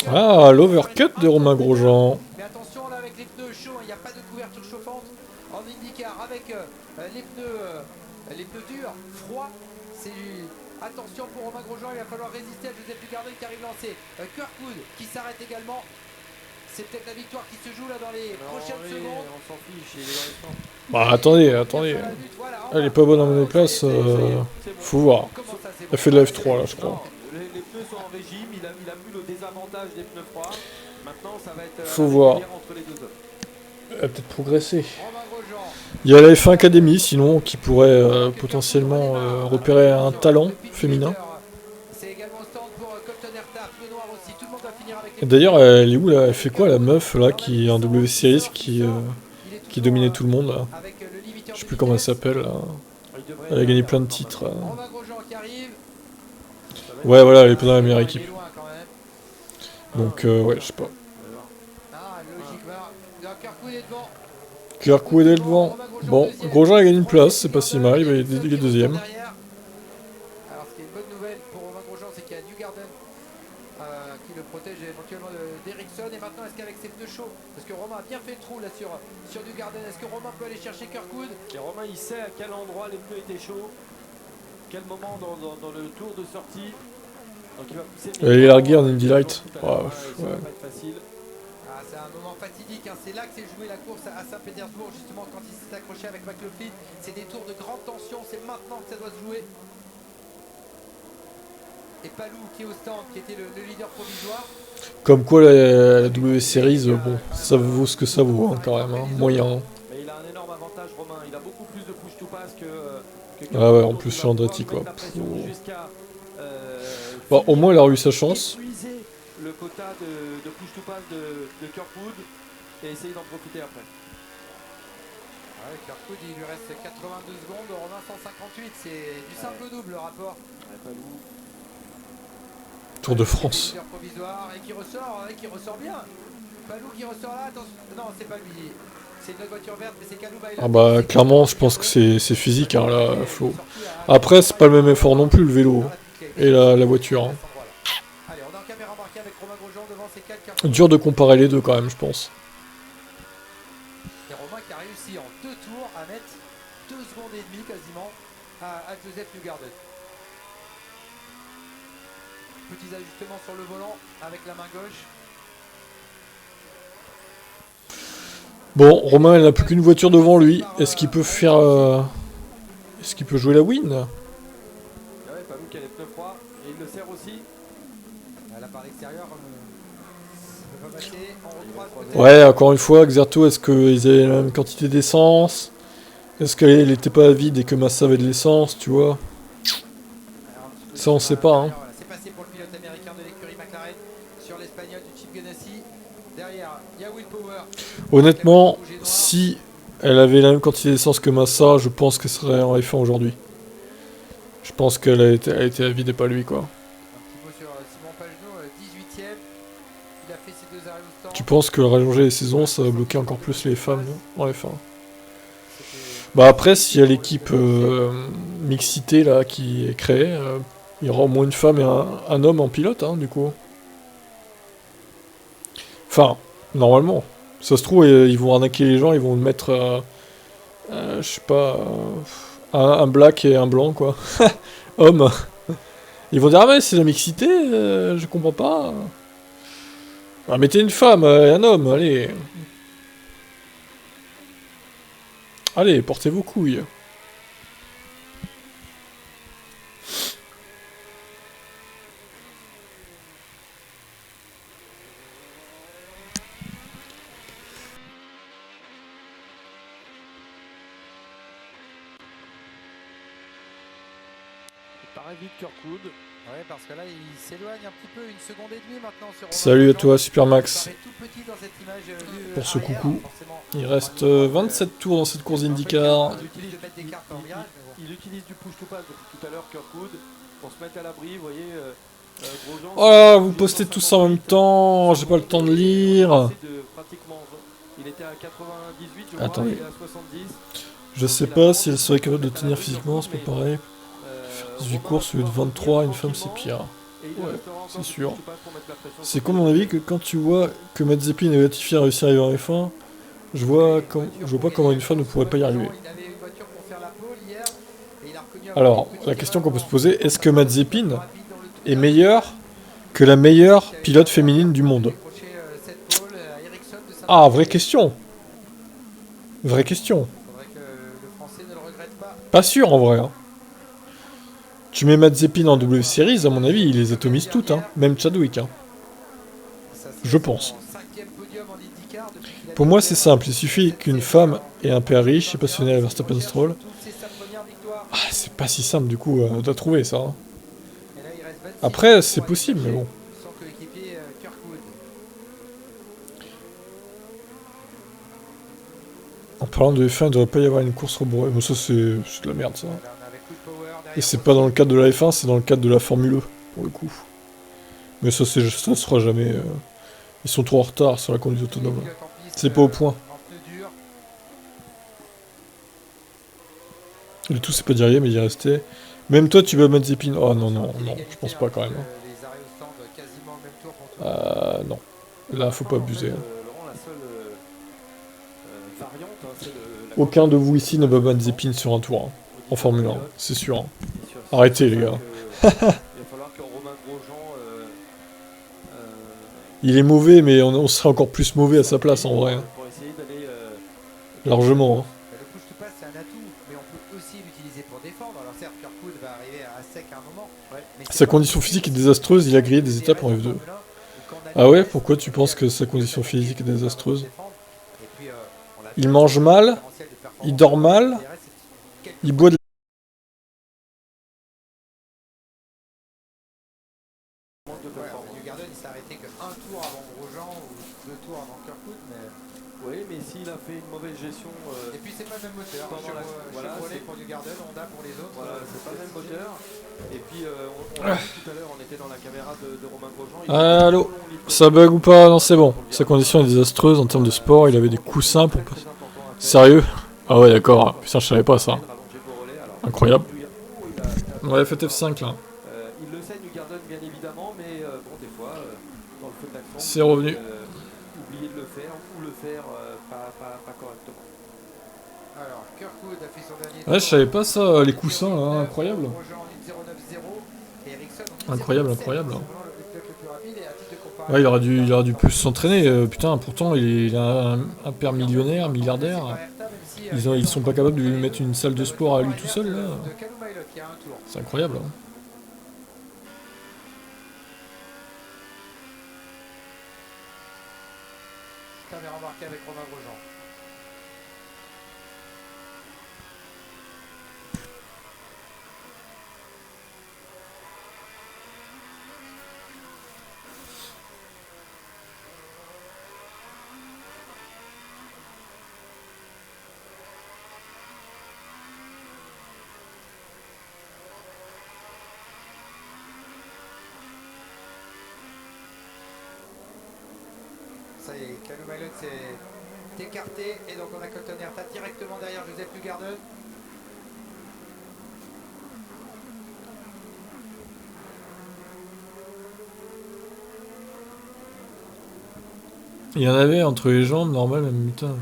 Ah, l'overcut de Romain Grosjean. Mais attention là avec les pneus chauds, il n'y a pas de couverture chauffante en IndyCar avec les pneus durs, froids. Attention pour Romain Grosjean, il va falloir résister à Joseph Newgarden qui arrive lancé. Kirkwood qui s'arrête également. C'est peut-être la victoire qui se joue là dans les prochaines secondes. On s'en fiche, il est dans les temps. Bah attendez. Elle est pas bonne en monoplace, faut voir. Elle fait de la F3 là, je crois. Les pneus sont en régime, il a vu le désavantage des pneus froids. Maintenant, ça va être faut voir. Entre les deux hommes. Elle va peut-être progresser. Il y a la F1 Academy sinon qui pourrait potentiellement repérer un talent féminin. D'ailleurs, elle est où là? Elle fait quoi la meuf là qui est en W Series qui dominait tout le monde là? Je sais plus comment elle s'appelle là. Elle a gagné plein de titres. Ouais, voilà, elle est pas dans la meilleure équipe. Donc, ouais, je sais pas. Kirkwood est devant. Bon, Grosjean a gagné une place, c'est pas si mal, il est deuxième. Alors, ce qui est une bonne nouvelle pour Romain Grosjean, c'est qu'il y a Newgarden qui le protège éventuellement d'Ericsson. Et maintenant, est-ce qu'avec ses pneus chauds, parce que Romain a bien fait le trou là sur Newgarden, est-ce que Romain peut aller chercher Kirkwood? Et Romain, il sait à quel endroit les pneus étaient chauds, quel moment dans le tour de sortie. Donc il va pousser. Elle est larguée en Indy Light. Ouais. C'est un moment fatidique, hein. C'est là que s'est joué la course à Saint-Pétersbourg, justement, quand il s'est accroché avec McLaughlin. C'est des tours de grande tension, c'est maintenant que ça doit se jouer. Et Palou qui est au stand, qui était le leader provisoire. Comme quoi la W Series, bon, ça vaut ce que ça vaut hein, quand même, hein, moyen. Mais il a un énorme avantage Romain, il a beaucoup plus de push to pass que ah ouais, en plus sur Andretti quoi. Bon, au moins il a eu sa chance. Le quota de push to pass de Kirkwood et essayer d'en profiter après. Ouais, Kirkwood il lui reste 82 secondes, Romain 158, c'est du simple au double le rapport. Tour de France. Et qui ressort bien. Palou qui ressort là, attention. Non, c'est pas lui. C'est une autre voiture verte, mais c'est Kalouba. Ah bah clairement, je pense que c'est physique hein, là, Flo. Après, c'est pas le même effort non plus le vélo et la voiture. Hein. Allez, on a un caméra embarquée avec Romain Grosjean devant ses 4 dur de comparer les deux quand même, je pense. Et Romain qui a réussi en 2 tours à mettre 2 secondes et demie quasiment à Joseph Newgarden. Petits ajustements sur le volant avec la main gauche. Bon, Romain, il n'a plus qu'une voiture devant lui. Est-ce qu'il peut faire... Est-ce qu'il peut jouer la win? Ouais, Palou qui a les pneus froids et il le sert aussi. Là par l'extérieur, ça peut pas passer. Ouais, encore une fois, Xerto, est-ce qu'ils avaient la même quantité d'essence? Est-ce qu'elle n'était pas vide et que Massa avait de l'essence, tu vois? Ça, on sait pas, hein. C'est passé pour le pilote américain de l'écurie McLaren sur l'espagnol du Chip Ganassi. Derrière, il y a Will Power. Honnêtement, si elle avait la même quantité d'essence que Massa, je pense qu'elle serait en F1 aujourd'hui. Je pense qu'elle a été à vide et pas lui, quoi. Un petit mot sur Simon Pagenaud, 18ème. Il a fait ses 2 arrêts au stand. Tu penses que rallonger les saisons, ça va bloquer encore plus les femmes en F1? Bah après, s'il y a l'équipe mixité là qui est créée, il y aura au moins une femme et un homme en pilote, hein, du coup. Enfin, normalement. Ça se trouve, ils vont arnaquer les gens, ils vont mettre, je sais pas, un black et un blanc, quoi. Homme. Ils vont dire, ah mais c'est la mixité, je comprends pas. Ah, mettez une femme et un homme, allez. Allez, portez vos couilles. paraît vite Kirkwood. Ouais, parce que là, il s'éloigne un petit peu, 1 seconde et demie maintenant sur Romain Salut à Grosjean. toi Supermax. Il paraît tout petit dans cette image, vue Pour ce arrière, coucou. forcément. Il reste On va voir 27 tours dans cette course que- d'IndyCar. Il utilise de mettre des cartes en virage, mais bon. Il utilise du push to pass depuis tout à l'heure Kirkwood pour se mettre à l'abri, vous voyez. Grosjean, Oh, vous postez tous en même temps, j'ai pas le temps de lire. Il était à 98, je Attendez. crois, il est à 70. Je sais pas si elle serait capable de tenir physiquement, c'est pas pareil. Faire 18 courses au lieu de 23, une femme c'est pire. Ouais, c'est sûr. C'est comme mon avis que quand tu vois que Mazepin et Latifi a réussi à arriver en F1, je vois pas comment une femme ne pourrait pas y arriver. Il avait une voiture pour faire la pole hier, et il a reconnu un Alors, petit la question erreur qu'on peut se poser, est-ce que Mazepin rapide dans le est tunnel. meilleure que la meilleure pilote féminine du monde? Décroché, cette pole à Ericsson de Saint-Denis. Ah, vraie question. Vraie question. Faudrait que le Français ne le regrette pas. Pas sûr en vrai. Hein. Tu mets Mazepin en W Series, à mon avis, il les atomise toutes, hein. Même Chadwick. Hein. Ça, c'est Je pense. son 5e podium en IndyCar depuis qu'il a Pour moi, débuté c'est simple. Il suffit qu'une femme ait un père riche, je sais pas si on est à Verstappen Stroll. C'est sa première victoire. Ah, c'est pas si simple du coup, t'as trouvé ça. Hein. Et là, il reste 26 Après, tours c'est pour possible, mais bon. son coéquipier Kirkwood. En parlant de F1, il devrait pas y avoir une course reborée. Mais ça, c'est de la merde, ça. Là, on avait coup de power derrière Et c'est pas dans le cadre de la F1, c'est dans le cadre de la Formule E, pour le coup. Mais ça, ça sera jamais. Ils sont trop en retard sur la conduite autonome. Là. C'est pas au point. En pneu dur. Le tout, c'est pas d'y arriver, mais d'y rester. Même toi, tu vas Mazepin. Oh non, non, non, je pense pas quand même. Hein. Les arrêts au stand quasiment au même tour pour tout le monde. Non. Là, faut pas abuser. Hein. Laurent, la seule variante, hein, c'est Aucun de vous ici ne bat Mazepin sur un tour. Hein. En Formule 1, c'est sûr. Hein. Arrêtez, les gars. Il va falloir que Romain Grosjean Il est mauvais, mais on serait encore plus mauvais à sa place en vrai. Hein. pour essayer d'aller Largement. Hein. Le push to pass, c'est un atout, mais on peut aussi l'utiliser pour défendre. Alors certes, Kirkwood va arriver à sec à un moment. Mais c'est Sa pas condition parce physique est que désastreuse, il a grillé des c'est étapes en Formule F2. 1, ou qu'on a Ah des ouais, tests, pourquoi tu penses que sa condition il y a physique est des désastreuse? Et puis, on l'a Il vu, mange mal, le différentiel de performance il dort mal, DRS, c'est quelques il boit de manque de Ouais, performance. Newgarden, il s'est arrêté que un tour avant Grosjean ou 2 tours avant Kirkwood, mais... Oui, mais s'il a fait une mauvaise gestion, Et puis c'est pas le même moteur, Pendant la- voilà, Chevrolet c'est- pour Newgarden, Honda pour les autres. voilà, c'est pas le même moteur. Et puis on l'a vu tout à l'heure, on était dans la caméra de Romain Grosjean. Allô, ça bug ou pas? Non, c'est bon. Sa condition est désastreuse en termes de sport, il avait des coussins pour... Sérieux? Ah ouais, d'accord. Putain, je savais pas ça. Incroyable. Ouais, faites F5 là. Il le sait, Newgarden, bien évidemment, mais bon, des fois, dans le feu de l'action, C'est revenu. oublier de le faire ou le faire pas correctement. Alors, Kirkwood a fait son dernier Ouais, je tour. savais pas ça, les coussins là, incroyable. Grosjean en 1.09.0 et Ericsson en 1.09.7. Incroyable, incroyable. C'est vraiment le pilote le plus rapide et à titre de comparaison, Ouais, il aurait dû plus s'entraîner. Putain, pourtant, il a un père millionnaire, milliardaire. Ils sont pas capables de lui mettre une salle de sport à lui tout seul là. De Callum Ilott qui a un tour. C'est incroyable. Hein. Caméra embarquée avec Romain Grosjean. Ça y est, Callum Ilott s'est écarté et donc on a Colton Herta directement derrière Joseph Newgarden. Il y en avait entre les jambes, normal, même putain.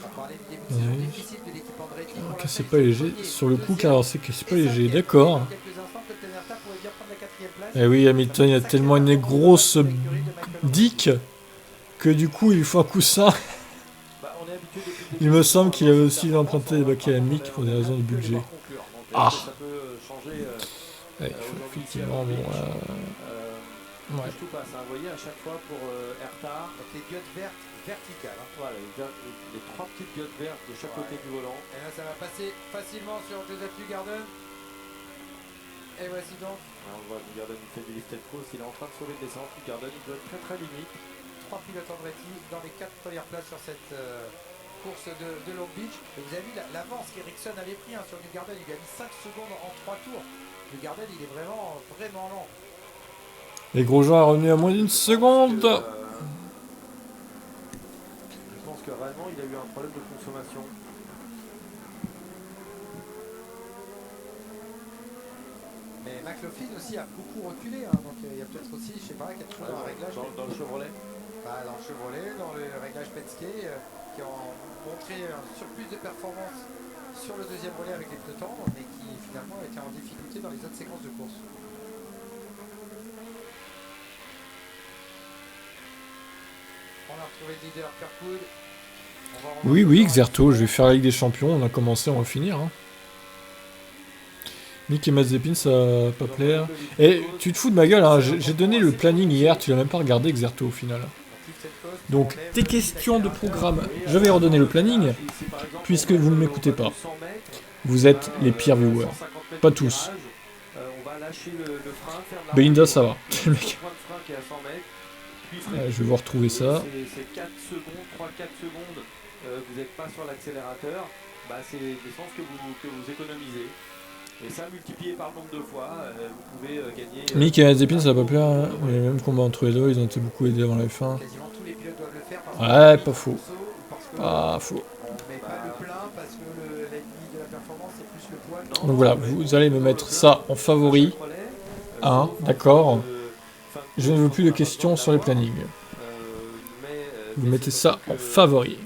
On parlait du début de Ouais. saison difficile de l'équipe Andretti. Pour Ok, l'instant, c'est ils pas sont léger. premiers. Sur le coup, Deuxième car c'est que c'est pas et léger, cinquième. d'accord. Dans quelques instants, Colton Herta pourrait bien prendre la 4e place. Eh oui, Hamilton, il a tellement une grosse dick que du coup, il faut un coussin. Bah, on est habitué depuis le Il début me de semble la qu'il avait saison, aussi emprunté les baquets à Mick pour des raisons de budget. conclure. Donc, Ah. ça peut changer. Ouais, effectivement, bon. Ouais. Tout passe, hein. Vous voyez, à chaque fois pour Herta, Donc les diodes vertes verticales. Hein. voilà, les 3 petites diodes vertes de chaque côté du volant. Et là, ça va passer facilement sur Joseph Newgarden. Et voici donc Alors, on voit Newgarden il fait du lifted cross, il est en train de sauver le descente. Newgarden il doit être très très limite. 3 pilotes Andretti dans les 4 premières places sur cette course de Long Beach. Et vous avez vu l'avance qu'Ericsson avait pris sur Newgarden. Il lui a mis 5 secondes en 3 tours. Newgarden il est vraiment lent. Les Grosjean est revenu à moins d'une seconde. Je pense que réellement il a eu un problème de consommation. Mais McLaughlin aussi a beaucoup reculé, donc il y a peut-être aussi, je sais pas, quelque chose dans le réglage. Dans le Chevrolet. Dans le Chevrolet, dans le réglage Penske, qui ont montré un surplus de performance sur le deuxième relais avec les pneus tendres, mais qui finalement était en difficulté dans les autres séquences de course. On a retrouvé le leader Kirkwood. Oui, Xerto, je vais faire la Ligue des Champions. On a commencé, on va finir. Hein. Mick et Mazepin, ça va pas plaire. Et tu te fous de ma gueule, hein. J'ai donné le planning hier, tu l'as même pas regardé, Xerto, au final. Donc, tes questions de programme, je vais redonner le planning, puisque vous ne m'écoutez pas. Vous êtes les pires viewers. Pas tous. Belinda, ça va. Je vais vous retrouver ça. C'est 4 secondes, 3-4 secondes, vous n'êtes pas sur l'accélérateur, c'est l'essence que vous économisez. Et ça, multiplié par le nombre de fois, vous pouvez gagner... Mick et Mazepin, ça va pas plaire, hein. Les mêmes combats entre les deux, ils ont été beaucoup aidés avant la F1. Quasiment tous les pilotes doivent le faire. Ouais, pas faux. Pas faux. On met pas le plein parce que l'ennemi de la performance, c'est plus le poids. Donc voilà, vous allez me mettre ça en favori. Hein, d'accord. Je ne veux plus de questions sur les plannings. Vous mettez ça en favori.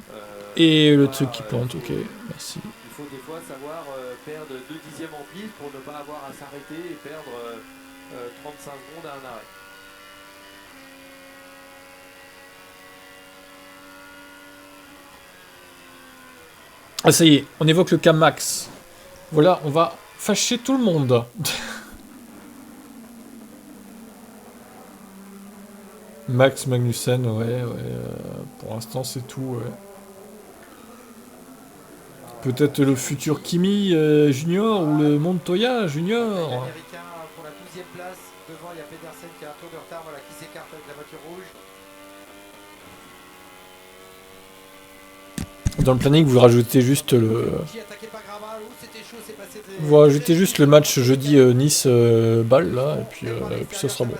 Et le truc qui plante, ok, merci. Il faut des fois savoir perdre 2 dixièmes en piste pour ne pas avoir à s'arrêter et perdre 35 secondes à un arrêt. Ah ça y est, on évoque le cas Max. Voilà, on va fâcher tout le monde. Max Magnussen, ouais, pour l'instant c'est tout, ouais. Peut-être le futur Kimi Junior ou le Montoya Junior. L'américain pour la 12e place. Devant, il y a Pedersen qui a un tour de retard, voilà, qui s'écarte avec la voiture rouge. Dans le planning, vous rajoutez juste le... Vous rajoutez juste le match jeudi Nice-Bâle, là, et puis ça sera bon.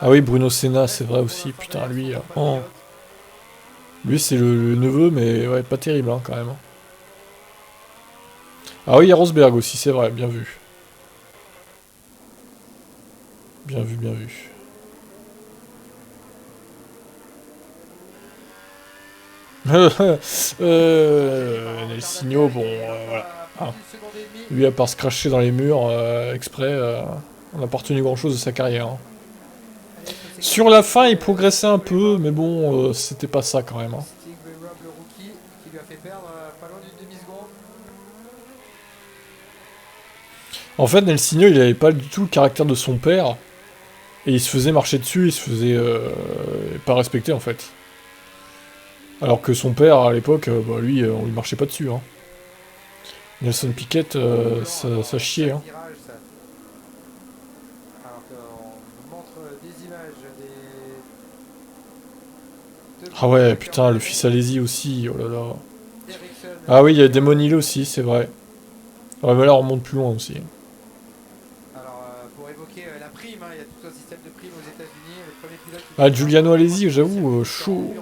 Ah oui, Bruno Senna, c'est vrai aussi, putain, lui... Oh. Lui, c'est le neveu, mais ouais, pas terrible, hein, quand même. Ah oui, il y a Rosberg aussi, c'est vrai, bien vu. Bien vu, bien vu. Les signaux, bon, voilà. Ah. Lui, à part se cracher dans les murs exprès, on n'a pas retenu grand-chose de sa carrière. Hein. Sur la fin, il progressait un peu, mais bon, c'était pas ça quand même. Hein. En fait, Nelsinho, il avait pas du tout le caractère de son père, et il se faisait marcher dessus, il se faisait pas respecter en fait. Alors que son père, à l'époque, bah, lui, on lui marchait pas dessus. Hein. Nelson Piquet, ça chiait. Hein. Ah ouais, putain, le fils Alési aussi, oh là là. Ah oui, il y a Damon Hill aussi, c'est vrai. Ouais, mais là, on remonte plus loin aussi. Alors, pour évoquer la prime, il y a tout un système de prime aux États-Unis. Le premier pilote... Ah, Giuliano Alesi, j'avoue, chaud.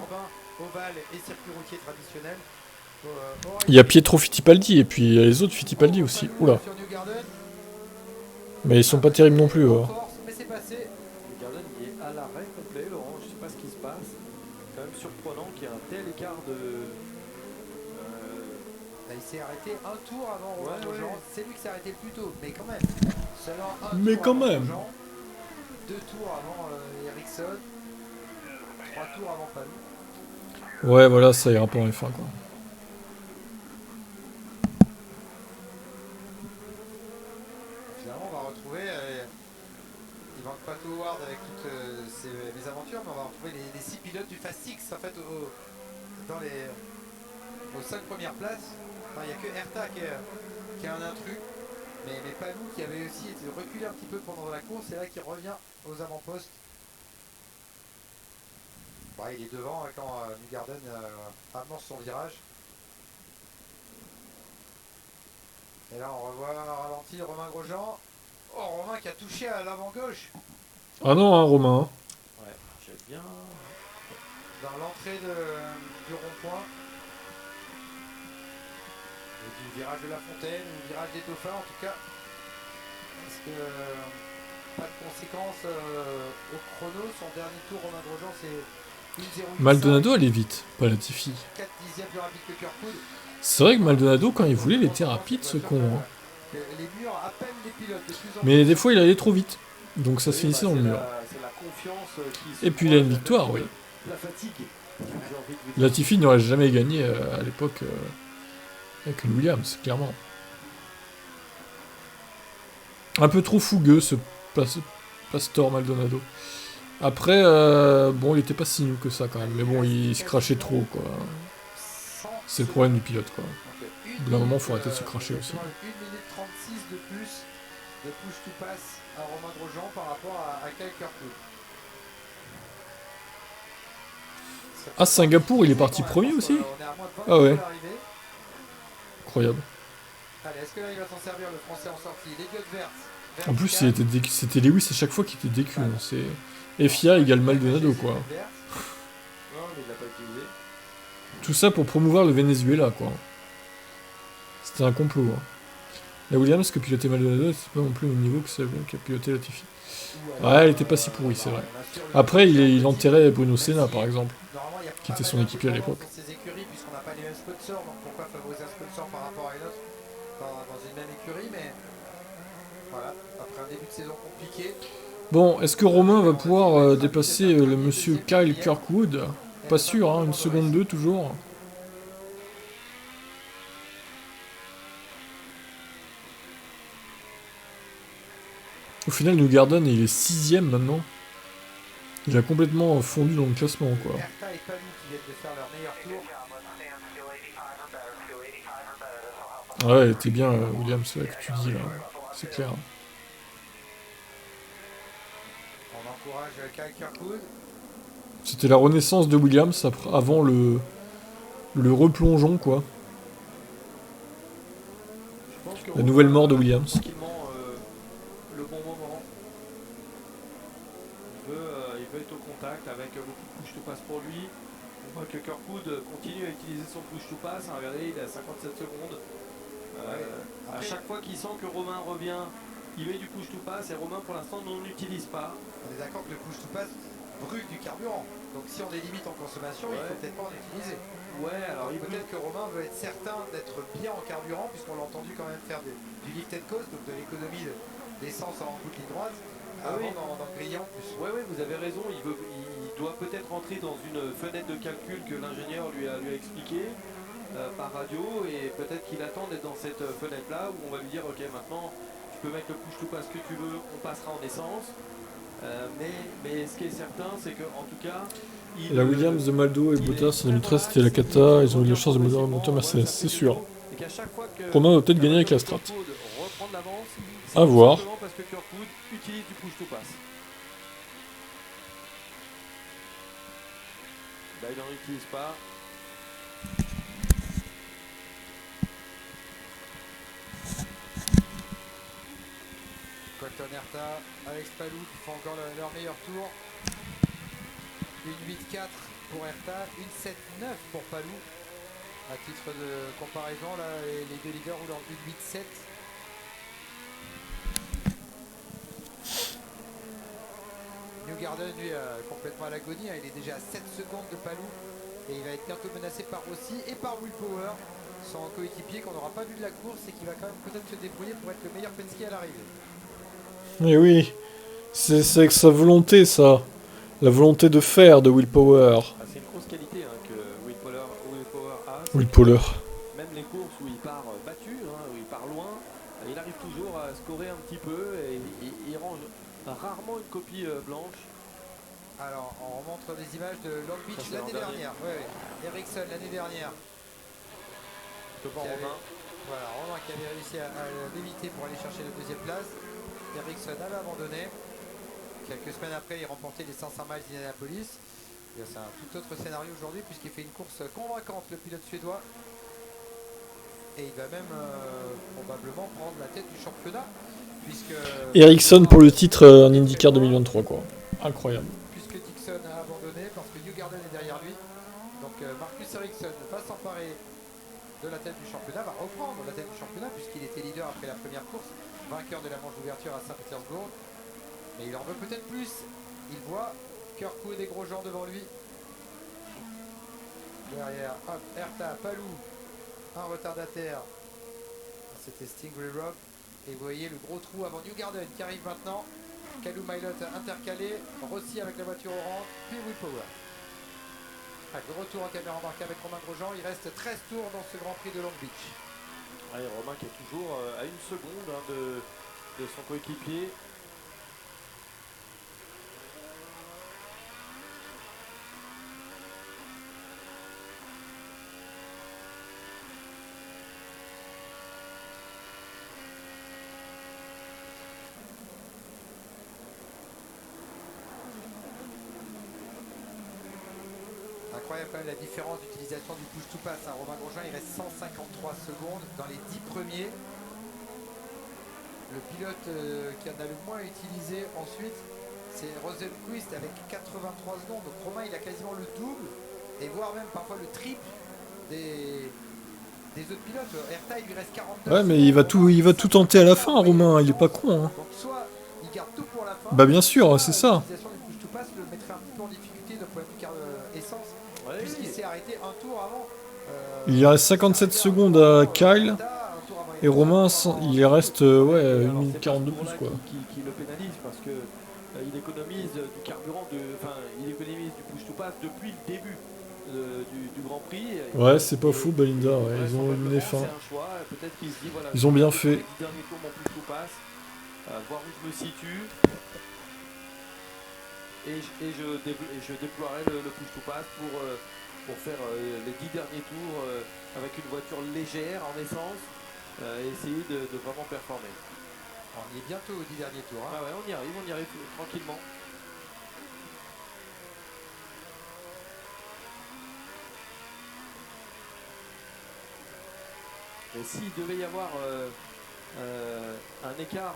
Il y a Pietro Fittipaldi, et puis il y a les autres Fittipaldi aussi. Oula. Mais ils sont pas terribles non plus. Mais c'est passé. Newgarden, il est à l'arrêt complet, Laurent. Je sais pas ce qui se passe. C'est quand même surprenant qu'il y ait un tel écart de... Il s'est arrêté un tour avant Romain Grosjean. C'est lui qui s'est arrêté le plus tôt, mais quand même. Seulement un mais tour quand avant même. Grosjean, 2 tours avant Ericsson, 3 tours avant Palou. Ouais, voilà, ça ira pas en F1 quoi. Finalement, on va retrouver Ivan Pato Howard avec toutes ses mésaventures, mais on va retrouver les 6 pilotes du Fast 6 en fait dans aux 5 premières places. Enfin, il n'y a que Herta qui est un intrus. Mais Palou qui avait aussi été reculé un petit peu pendant la course, c'est là qu'il revient aux avant-postes. Ouais, il est devant hein, quand Newgarden amorce son virage. Et là on revoit ralenti Romain Grosjean. Oh, Romain qui a touché à l'avant gauche. Ah non, hein, Romain. Ouais, j'ai bien. Dans l'entrée du rond-point. Et du virage de la Fontaine, ou virage des Dauphins en tout cas. Parce que pas de conséquences au chrono. Son dernier tour, Romain Grosjean, c'est 1,08. Maldonado allait vite, pas Latifi. 4 dixièmes plus rapide que Kirkwood. C'est vrai que Maldonado, quand il voulait, il était rapide, ce con. Hein. Les murs appellent les pilotes de plus en Mais plus. des fois, il allait trop vite. Donc ça se finissait dans le mur. C'est la confiance qui Et puis il a une victoire, oui. La fatigue. J'ai envie de vous dire. Latifi n'aurait jamais gagné à l'époque avec une Williams, clairement. Un peu trop fougueux, ce Pastor Maldonado. Après, bon, il était pas si nul que ça, quand même. Mais bon, il se crachait trop, quoi. C'est le problème du pilote, quoi. Au bout d'un moment, il faut arrêter de se cracher aussi. 1 minute 36 de plus de push to pass à Romain Grosjean par rapport à Kyle Kirkwood. Ah, Singapour, il est parti premier aussi? On est à moins de 20 Ah ouais. minutes de l'arrivée. Incroyable. Allez, est-ce que là il va s'en servir le français en sortie? Les gueules vertes. En plus, c'était Lewis à chaque fois qui était décu. Hein. C'est FIA égale Maldonado, quoi. Non, mais il l'a pas utilisé. Tout ça pour promouvoir le Venezuela, quoi. C'était un complot. Hein. La Williams que pilotait Maldonado, c'est pas non plus au même niveau que celle qui a piloté Latifi. Ouais, elle était pas si pourrie, c'est vrai. Après, il enterrait Bruno Senna, par exemple, qui était son équipier à l'époque. Dans ces écuries, puisqu'on n'a pas les mêmes sponsors, donc pourquoi favoriser un sponsor par rapport à une autre dans une même écurie, mais voilà, après un début de saison compliqué. Bon, est-ce que Romain va pouvoir dépasser le monsieur Kyle Kirkwood? Pas sûr, hein, une seconde 2 toujours. Au final, Newgarden, il est 6ème maintenant. Il a complètement fondu dans le classement, quoi. Herta et Palou qui viennent de faire leur meilleur tour. Ouais, t'es bien, Williams, c'est vrai que tu dis, là. C'est clair. On encourage Kyle Kirkwood. C'était la renaissance de Williams avant le replongeon, quoi. Je pense que La nouvelle mort de Williams. tranquillement, le bon moment. Il veut être au contact avec beaucoup de push to pass pour lui. On voit que Kirkwood continue à utiliser son push to pass. Regardez, il est à 57 secondes. À chaque fois qu'il sent que Romain revient, il met du push to pass et Romain pour l'instant n'en utilise pas. On est d'accord que le push to pass brûle du carburant. Donc si on est limite en consommation, il faut peut-être pas en utiliser. Ouais, alors il Peut-être que Romain veut être certain d'être bien en carburant, puisqu'on l'a entendu quand même faire du lift and coast, donc de l'économie d'essence en bout de ligne droite, avant d'en griller en plus. Ouais, vous avez raison, il doit peut-être rentrer dans une fenêtre de calcul que l'ingénieur lui a expliqué par radio, et peut-être qu'il attend d'être dans cette fenêtre-là où on va lui dire ok, maintenant tu peux mettre le push to pass que tu veux, on passera en essence. Mais ce qui est certain, c'est qu'en tout cas... La Williams de Maldo et Bottas en 2013, c'était la cata, ils ont eu la chance de monter un moteur Mercedes, c'est sûr. Romain va peut-être gagner avec la strat. À voir. Parce que Kirkwood utilise du push to pass. Là, il n'en utilise pas. Colton Herta, Alex Palou qui font encore leur meilleur tour. Une 8-4 pour Herta, une 7-9 pour Palou. À titre de comparaison, là, les deux leaders roulent en 1-8-7. Newgarden, lui, complètement à l'agonie. Il est déjà à 7 secondes de Palou. Et il va être bientôt menacé par Rossi et par Will Power, son coéquipier qu'on n'aura pas vu de la course et qui va quand même peut-être se débrouiller pour être le meilleur Penske à l'arrivée. Mais oui, c'est avec sa volonté, ça. La volonté de faire de Will Power. C'est une grosse qualité que Will Power a. Will Power. Même les courses où il part battu, où il part loin, il arrive toujours à scorer un petit peu et il range rarement une copie blanche. Alors, on remontre des images de Long Beach l'année dernière. Ouais. Ericsson l'année dernière. Devant Romain. Voilà, Romain qui avait réussi à l'éviter pour aller chercher la deuxième place. Ericsson avait abandonné. Quelques semaines après, il remportait les 500 miles d'Indianapolis. C'est un tout autre scénario aujourd'hui puisqu'il fait une course convaincante, le pilote suédois. Et il va même probablement prendre la tête du championnat. Puisque Ericsson pour le titre en IndyCar 2023, quoi. Incroyable. Puisque Dixon a abandonné, parce que Newgarden est derrière lui. Donc Marcus Ericsson va s'emparer de la tête du championnat, va reprendre la tête du championnat puisqu'il était leader après la première course, vainqueur de la manche d'ouverture à Saint-Pétersbourg. Mais il en veut peut-être plus. Il voit Kirkwood et Grosjean devant lui. Derrière, hop, Herta, Palou, un retardataire. C'était Stingray Rob. Et vous voyez le gros trou avant Newgarden qui arrive maintenant. Calou Mailot intercalé. Rossi avec la voiture orange. Puis Will Power. De retour en caméra embarquée avec Romain Grosjean. Il reste 13 tours dans ce Grand Prix de Long Beach. Ouais, Romain qui est toujours à une seconde de son coéquipier. Incroyable quand même la différence d'utilisation du push to pass. Romain Grosjean, il reste 153 secondes dans les 10 premiers. Le pilote qui en a le moins utilisé ensuite, c'est Rosenqvist avec 83 secondes. Donc Romain, il a quasiment le double et voire même parfois le triple des autres pilotes. Herta, il lui reste 42. Ouais, mais il va tout tenter à la fin, Romain. Il est pas con. Hein. Donc soit il garde tout pour la fin. Bah bien sûr, c'est ça. L'utilisation du push to pass le mettrait un petit peu en difficulté d'un point de vue essence. Ouais, puisqu'il s'est arrêté un tour avant. Il reste 57 secondes à Kyle. Et Romain, il reste 1 minute 40 de plus, quoi. Qui le pénalise parce que il économise du carburant, il économise du push to pass depuis le début du Grand Prix. Ouais, c'est pas fou, Belinda. Ouais, ils ont mené fin. C'est un choix. Peut-être qu'il se dit voilà. Ils ont bien fait. Dernier tour, mon push to pass, voir où je me situe. Et je déploierai le push to pass pour faire les 10 derniers tours avec une voiture légère en essence et essayer de vraiment performer. On y est bientôt aux 10 derniers tours. Hein. Ah ouais, on y arrive tranquillement. Et s'il devait y avoir un écart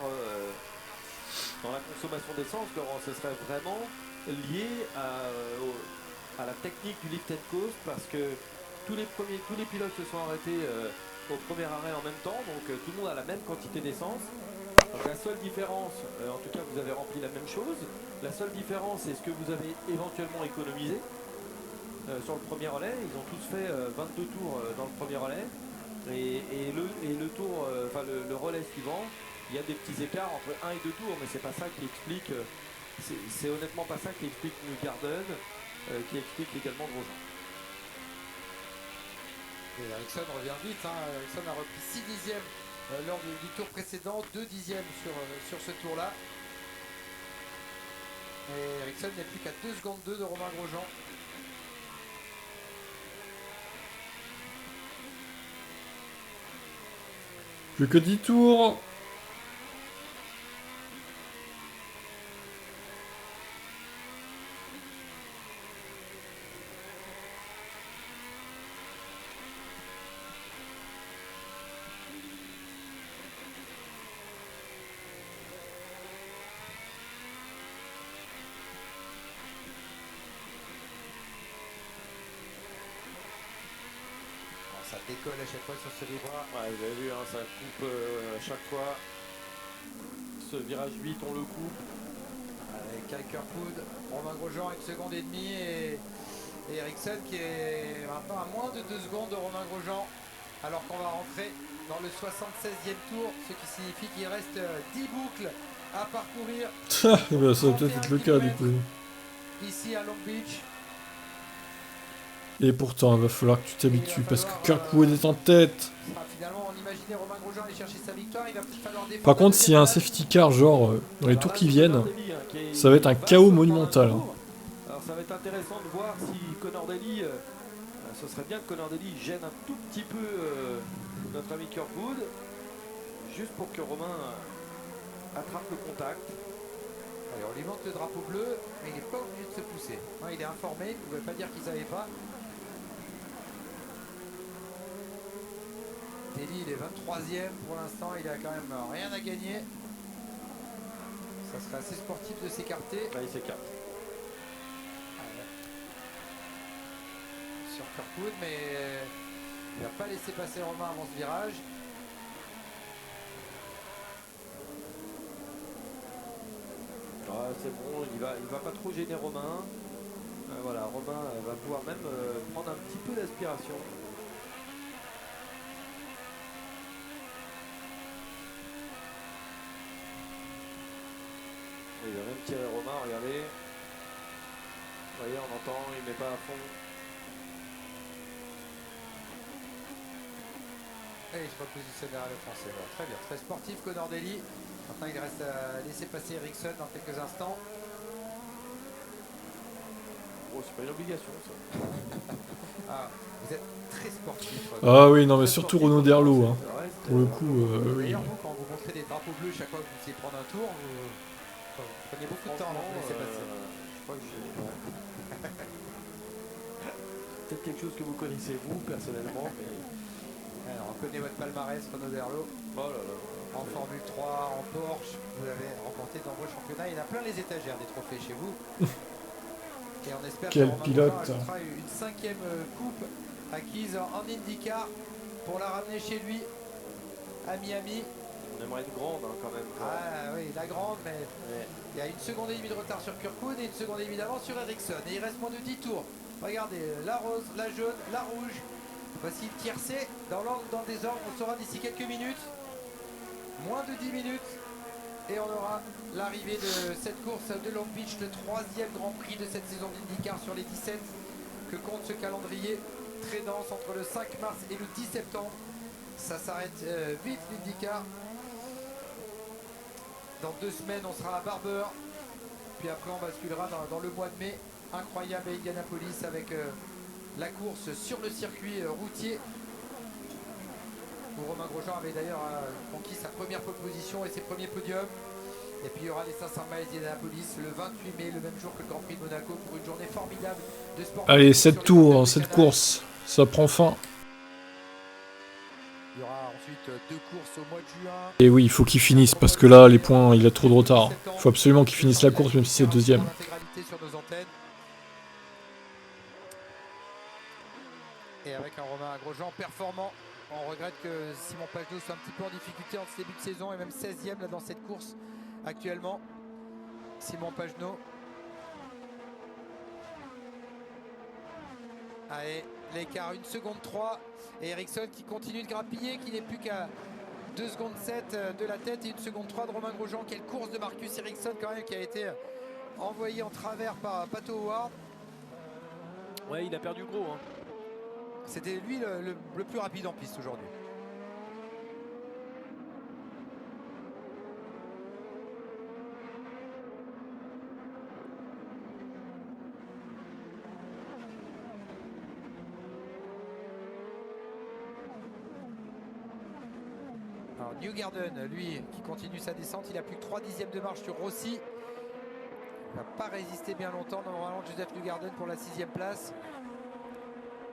dans la consommation d'essence, Laurent, ce serait vraiment lié à la technique du lift and coast parce que tous les pilotes se sont arrêtés au premier arrêt en même temps, donc tout le monde a la même quantité d'essence. La seule différence, en tout cas vous avez rempli la même chose, la seule différence c'est ce que vous avez éventuellement économisé sur le premier relais. Ils ont tous fait 22 tours dans le premier relais et le tour, le relais suivant, il y a des petits écarts entre 1 et 2 tours, mais c'est pas ça qui explique, c'est honnêtement pas ça qui explique Newgarden, qui explique également Grosjean. Et Ericsson revient vite, hein. Ericsson a repris 6 dixièmes lors du tour précédent, 2 dixièmes sur ce tour-là. Et Ericsson n'est plus qu'à 2 secondes 2 de Romain Grosjean. Plus que 10 tours. Ça décolle à chaque fois sur ce livre. Ouais, vous avez vu, hein, ça coupe à chaque fois. Ce virage 8, on le coupe. Avec Kyle Kirkwood, Romain Grosjean à 1 seconde et demie et Ericsson qui est maintenant à moins de 2 secondes de Romain Grosjean. Alors qu'on va rentrer dans le 76e tour, ce qui signifie qu'il reste 10 boucles à parcourir. Ça va peut-être être le cas du coup. Ici à Long Beach. Et pourtant, il va falloir que tu t'habitues parce que Kirkwood est en tête. Finalement, on imaginait Romain Grosjean aller chercher sa victoire. Il va peut-être falloir défendre. Par contre, s'il y a un safety car, genre, dans les tours qui viennent, ça va être un chaos monumental. Hein. Alors, ça va être intéressant de voir si Conor Daly, ce serait bien que Conor Daly gêne un tout petit peu notre ami Kirkwood, juste pour que Romain attrape le contact. Allez, on lui montre le drapeau bleu, mais il n'est pas obligé de se pousser. Ouais, il est informé, il ne pouvait pas dire qu'il ne savait pas. Teddy, il est 23e pour l'instant, il a quand même rien à gagner. Ça serait assez sportif de s'écarter. Là, il s'écarte. Sur Kirkwood, mais il n'a pas laissé passer Romain avant ce virage. C'est bon, il va pas trop gêner Romain. Voilà, Romain va pouvoir même prendre un petit peu d'aspiration. Il va même tirer Romain, regardez. Vous voyez, on entend, il met pas à fond. Et il se repositionne derrière le français. Voilà, très bien, très sportif Conordelli. Maintenant il reste à laisser passer Ericsson dans quelques instants. Oh, c'est pas une obligation ça. Ah, vous êtes très sportif. Ah oui, non, mais surtout Renaud Derlot. Hein. Pour le coup, oui. D'ailleurs, vous, quand vous montrez des drapeaux bleus chaque fois que vous essayez de prendre un tour, vous prenez beaucoup de temps avant de laisser passer. Je crois que j'ai. Ouais. Peut-être quelque chose que vous connaissez vous personnellement, mais. Alors, on connaît votre palmarès, Renaud Derlot. Oh là là. En Formule 3, en Porsche, vous avez remporté de nombreux championnats. Il y en a plein les étagères des trophées chez vous. Et on espère Quel que Romain pilote. Grosjean ajoutera une 5e coupe acquise en IndyCar pour la ramener chez lui à Miami. On aimerait une grande hein, quand même. Ah oui, la grande, mais Ouais. il y a 1 seconde et demie de retard sur Kirkwood et 1 seconde et demie d'avance sur Ericsson. Et il reste moins de 10 tours. Regardez, la rose, la jaune, la rouge. Voici le tiercé dans l'ordre, dans le désordre. On saura d'ici quelques minutes. Moins de 10 minutes. Et on aura l'arrivée de cette course de Long Beach, le 3e Grand Prix de cette saison d'IndyCar sur les 17 que compte ce calendrier très dense entre le 5 mars et le 10 septembre. Ça s'arrête vite l'IndyCar. Dans 2 semaines, on sera à Barber. Puis après, on basculera dans le mois de mai. Incroyable à Indianapolis avec la course sur le circuit routier. Où Romain Grosjean avait d'ailleurs conquis sa première pole position et ses premiers podiums. Et puis il y aura les 500 miles d'Indianapolis le 28 mai, le même jour que le Grand Prix de Monaco, pour une journée formidable de sport. Allez, 7 tours, cette course, ça prend fin. Il y aura ensuite 2 courses au mois de juin. Et oui, il faut qu'il finisse, parce que là, les points, il a trop de retard. Il faut absolument qu'il finisse la course, même si c'est deuxième. Sur nos antennes. Et avec un Romain Grosjean performant. On regrette que Simon Pagenaud soit un petit peu en difficulté en ce début de saison et même 16e là dans cette course actuellement. Simon Pagenaud. Allez, l'écart 1 seconde 3 et Ericsson qui continue de grappiller, qui n'est plus qu'à 2 secondes 7 de la tête et 1 seconde 3 de Romain Grosjean. Quelle course de Marcus Ericsson quand même, qui a été envoyé en travers par Pato Howard. Ouais, il a perdu gros. Hein. C'était lui le plus rapide en piste aujourd'hui. Alors Newgarden, lui, qui continue sa descente, il a plus que 3 dixièmes de marche sur Rossi. Il ne va pas résister bien longtemps normalement Joseph Newgarden pour la 6e place.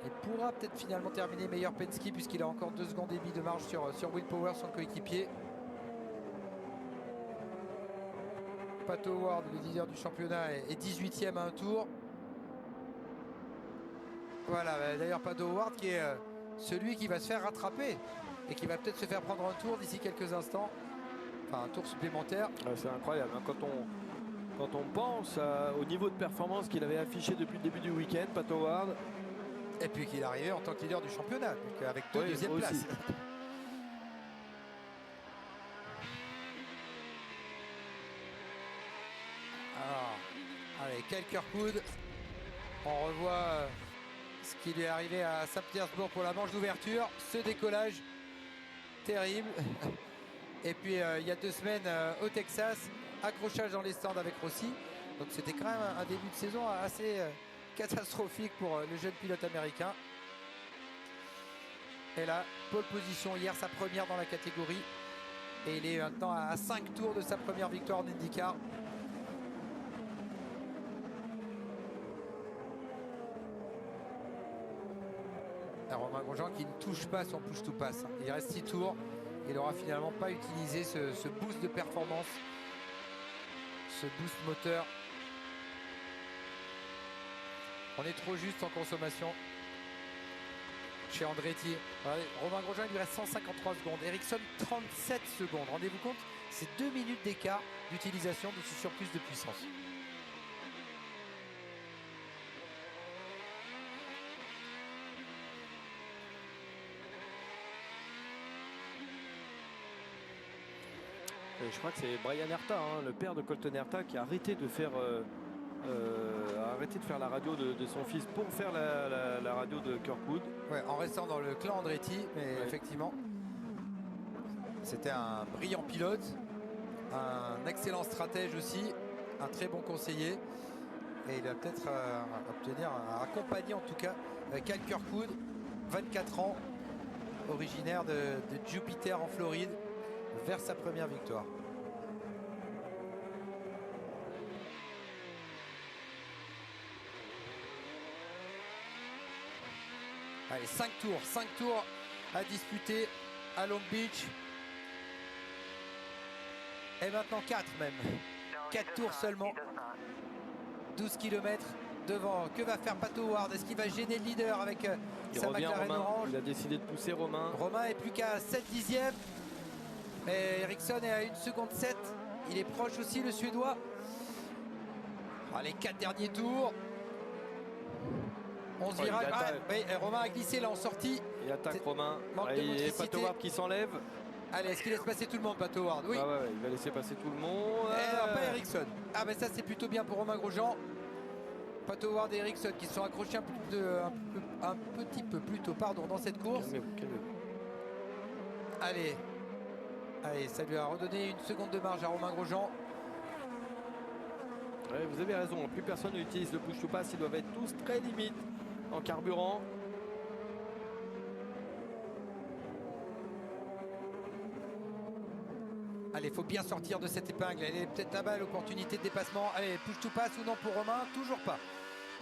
Il pourra peut-être finalement terminer meilleur Penske puisqu'il a encore 2 secondes et demie de marge sur Will Power, son coéquipier. Pato Howard, le leader du championnat, est 18e à un tour. Voilà, d'ailleurs Pato Howard qui est celui qui va se faire rattraper et qui va peut-être se faire prendre un tour d'ici quelques instants. Enfin un tour supplémentaire. C'est incroyable, hein, quand on pense au niveau de performance qu'il avait affiché depuis le début du week-end, Pato Howard. Et puis qu'il est arrivé en tant que leader du championnat, donc avec 2 deuxièmes places. Alors, allez, quel Kirkwood. On revoit ce qui lui est arrivé à Saint-Pétersbourg pour la manche d'ouverture. Ce décollage terrible. Et puis il y a 2 semaines au Texas, accrochage dans les stands avec Rossi. Donc c'était quand même un début de saison assez catastrophique pour le jeune pilote américain. Et là, pole position hier, sa première dans la catégorie. Et il est maintenant à 5 tours de sa première victoire en IndyCar. Romain Grosjean qui ne touche pas son push to pass. Il reste 6 tours. Il n'aura finalement pas utilisé ce boost de performance, ce boost moteur. On est trop juste en consommation chez Andretti. Regardez, Romain Grosjean, il lui reste 153 secondes. Ericsson, 37 secondes. Rendez-vous compte, c'est 2 minutes d'écart d'utilisation de ce surplus de puissance. Et je crois que c'est Brian Herta, hein, le père de Colton Herta, qui a arrêté de faire, la radio de son fils pour faire la radio de Kirkwood. Ouais, en restant dans le clan Andretti, mais ouais. Effectivement, c'était un brillant pilote, un excellent stratège aussi, un très bon conseiller. Et il va peut-être accompagner en tout cas Cal Kirkwood, 24 ans, originaire de Jupiter en Floride, vers sa première victoire. Allez, 5 tours à disputer à Long Beach. Et maintenant 4 même. 4 tours seulement. 12 km devant. Que va faire Pato Howard? Est-ce qu'il va gêner le leader avec sa McLaren orange? Il a décidé de pousser Romain. Romain est plus qu'à 7 dixièmes. Et Ericsson est à 1 seconde 7. Il est proche aussi, le Suédois. Les 4 derniers tours. On se dira. Romain a glissé là en sortie. Il attaque Romain. Et Pato Howard qui s'enlève. Allez, est-ce qu'il laisse passer tout le monde, Pato Howard? Oui. Ouais, il va laisser passer tout le monde. Et pas Ericsson. Mais ça c'est plutôt bien pour Romain Grosjean. Pato Howard et Ericsson qui se sont accrochés un petit peu plus tôt dans cette course. Calmez-vous. Allez, ça lui a redonné 1 seconde de marge à Romain Grosjean. Ouais, vous avez raison, plus personne n'utilise le push to pass, ils doivent être tous très limites en carburant. Allez, il faut bien sortir de cette épingle. Elle est peut-être là-bas l'opportunité de dépassement. Allez, push to pass ou non pour Romain? Toujours pas.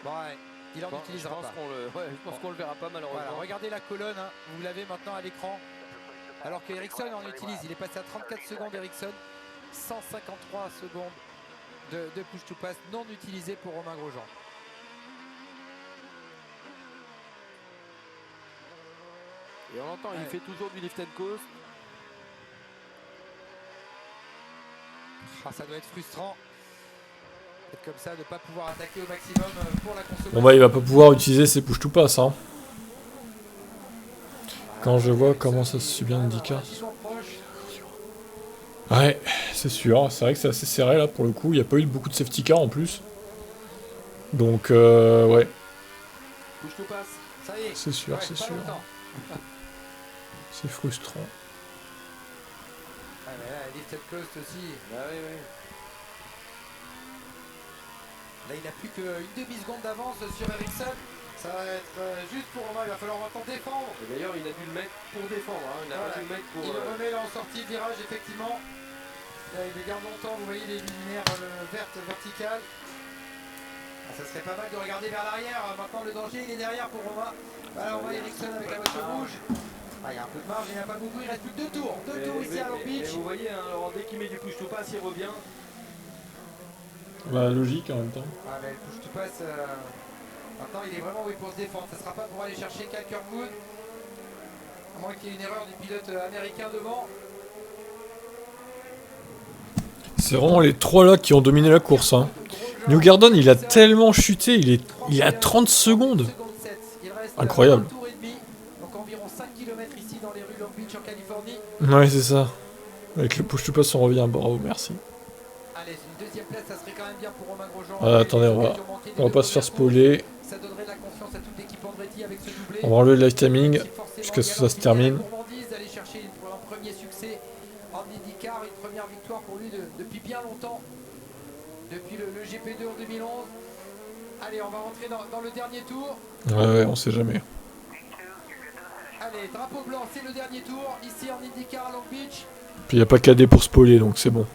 Bon, ouais, il en utilisera pas. Je pense qu'on le verra pas malheureusement. Voilà, regardez la colonne, hein. Vous l'avez maintenant à l'écran. Alors que Ericsson en utilise. Il est passé à 34 secondes Ericsson. 153 secondes de push to pass non utilisé pour Romain Grosjean. Et on entend, il fait toujours du lift and coast. Ça doit être frustrant. Être comme ça, de ne pas pouvoir attaquer au maximum pour la consommation. Bon il va pas pouvoir utiliser ses push to pass. Hein. Quand je vois comment ça se suit bien IndyCar. Ouais, c'est sûr. C'est vrai que c'est assez serré là pour le coup. Il n'y a pas eu beaucoup de safety car en plus. Donc ouais. Push to pass, ça y est. C'est sûr, c'est sûr. C'est frustrant. Lift and coast aussi. Oui. Là, il n'a plus qu'une demi-seconde d'avance sur Ericsson. Ça va être juste pour Romain. Il va falloir maintenant défendre. Et d'ailleurs, il a dû le mettre pour défendre. Hein. Il a pas dû le mettre pour. Il le remet là en sortie de virage, effectivement. Là, il les garde longtemps. Vous voyez les luminaires vertes verticales. Ça serait pas mal de regarder vers l'arrière. Maintenant, le danger, il est derrière pour Romain. Voilà, on voit Ericsson avec la voiture rouge. Il y a un peu de marge, il n'y en a pas beaucoup, il reste plus que 2 tours. 2 tours ici à Long Beach. Et vous voyez, hein, alors, dès qu'il met du push to pass, il revient. Bah logique en même temps. Mais le push to pass, maintenant il est vraiment pour se défendre. Ça ne sera pas pour aller chercher Cal Kirkwood. À moins qu'il y ait une erreur du pilote américain devant. C'est vraiment les trois là qui ont dominé la course. Hein. Newgarden il a tellement chuté, il est à 30 secondes. Incroyable. Ici dans les rues Long Beach en Californie. Ouais, c'est ça. Avec le push to pass, on revient. Bravo, merci. Allez, une deuxième place, ça serait quand même bien pour Romain Grosjean. Attendez, on va pas se faire spoiler. Ça donnerait de la confiance à toute l'équipe Andretti avec ce doublé. On va enlever le live timing jusqu'à ce que ça se termine. D'aller chercher un premier succès en IndyCar, une première victoire pour lui depuis bien longtemps. Depuis le GP2 en 2011. Allez, on va rentrer dans le dernier tour. Ouais, on sait jamais. Allez, drapeau blanc, c'est le dernier tour, ici en IndyCar à Long Beach. Puis il n'y a pas KD pour spoiler, donc c'est bon.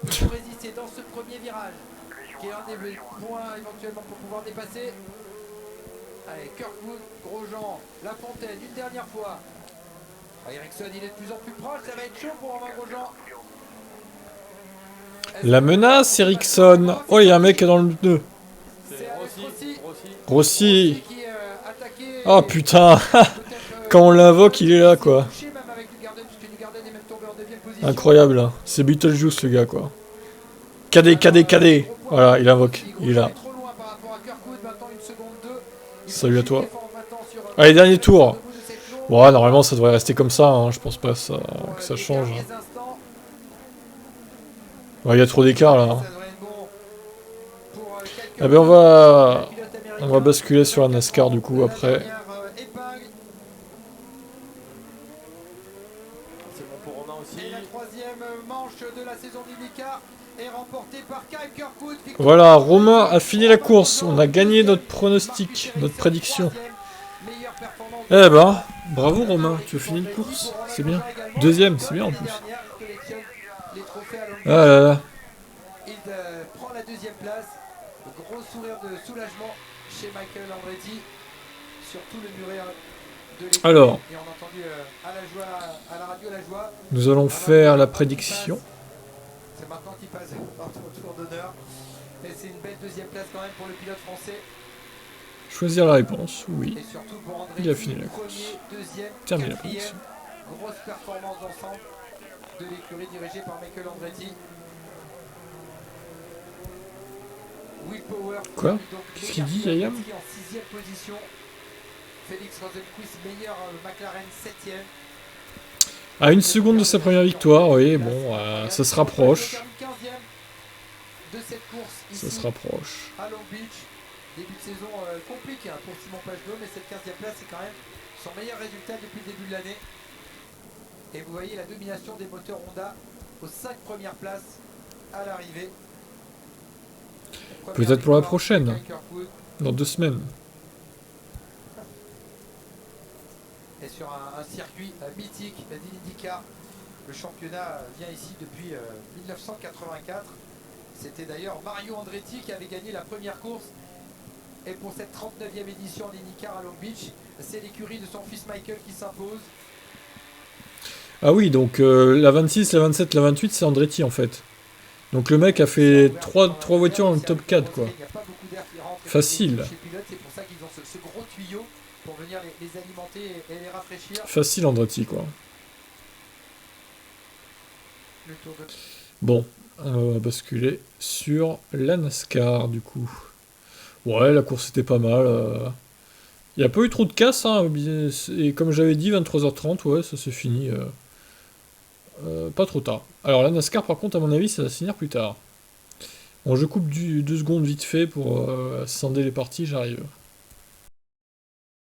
Pour résister dans ce premier virage, qui est un des points éventuellement pour pouvoir dépasser. Allez, Kirkwood, Grosjean, Lafontaine, une dernière fois. Ah, Ericsson, il est de plus en plus proche, ça va être chaud pour Romain Grosjean. La menace, Ericsson. Oh, il y a un mec dans le nœud. C'est Rossi. Rossi. Qui attaqué. Oh putain. Quand on l'invoque, il est là, quoi. Incroyable, hein. C'est Beetlejuice, le gars, quoi. KD. Voilà, il invoque. Il est là. Salut à toi. Allez, dernier tour. Bon, ouais, normalement, ça devrait rester comme ça. Hein. Je pense pas que ça change. Ouais, il y a trop d'écart, là. Hein. Eh ben, on va basculer sur la NASCAR, du coup, après. C'est bon pour Romain aussi. Et la troisième manche de la saison d'IndyCar est remportée par Kyle Kirkwood. Voilà, Romain a fini la course. On a gagné notre pronostic, notre prédiction. Eh ben, bravo Romain, tu as fini une course. C'est bien. Deuxième, c'est bien en plus. Ah là là. Il prend la deuxième place. Gros sourire de soulagement chez Michael Andretti. Surtout le muret de l'équipe. Alors, et on a entendu à la radio la joie. Nous allons faire la prédiction. C'est maintenant qu'il passe au tour d'honneur. Et c'est une belle deuxième place quand même pour le pilote français. Choisir la réponse, oui. Et surtout pour Andretti, Il a fini la premier, course. deuxième, Terminé la quatrième. prédiction. Grosse performance d'ensemble de l'écurie dirigée par Michael Andretti. Will Power. Quoi? Qu'est-ce qu'il dit, Yayam? En 6ème position. Félix Rosenquist, meilleur McLaren 7ème. À une seconde de sa première victoire, oui, bon, ça se rapproche. De cette course ici, Ça se rapproche. à Long Beach. Début de saison compliqué hein, pour Simon Pagenaud, mais cette 15e place c'est quand même son meilleur résultat depuis le début de l'année. Et vous voyez la domination des moteurs Honda aux 5 premières places à l'arrivée. Peut-être pour la prochaine, dans 2 semaines. Et sur un circuit mythique d'IndyCar, le championnat vient ici depuis 1984. C'était d'ailleurs Mario Andretti qui avait gagné la première course. Et pour cette 39e édition d'IndyCar à Long Beach, c'est l'écurie de son fils Michael qui s'impose. Ah oui, donc la 26, la 27, la 28, c'est Andretti en fait. Donc le mec a fait 3 voitures dans le top 4, quoi. Facile. C'est pour ça qu'ils ont ce gros tuyau pour venir les alimenter et les rafraîchir. Facile Andretti, quoi. Le tour de... Bon, on va basculer sur la NASCAR, du coup. Ouais, la course était pas mal. Il n'y a pas eu trop de casse, hein, et comme j'avais dit, 23h30, ouais, ça s'est fini pas trop tard. Alors la NASCAR, par contre, à mon avis, ça va se finir plus tard. Bon, je coupe 2 secondes vite fait pour scinder les parties, j'arrive.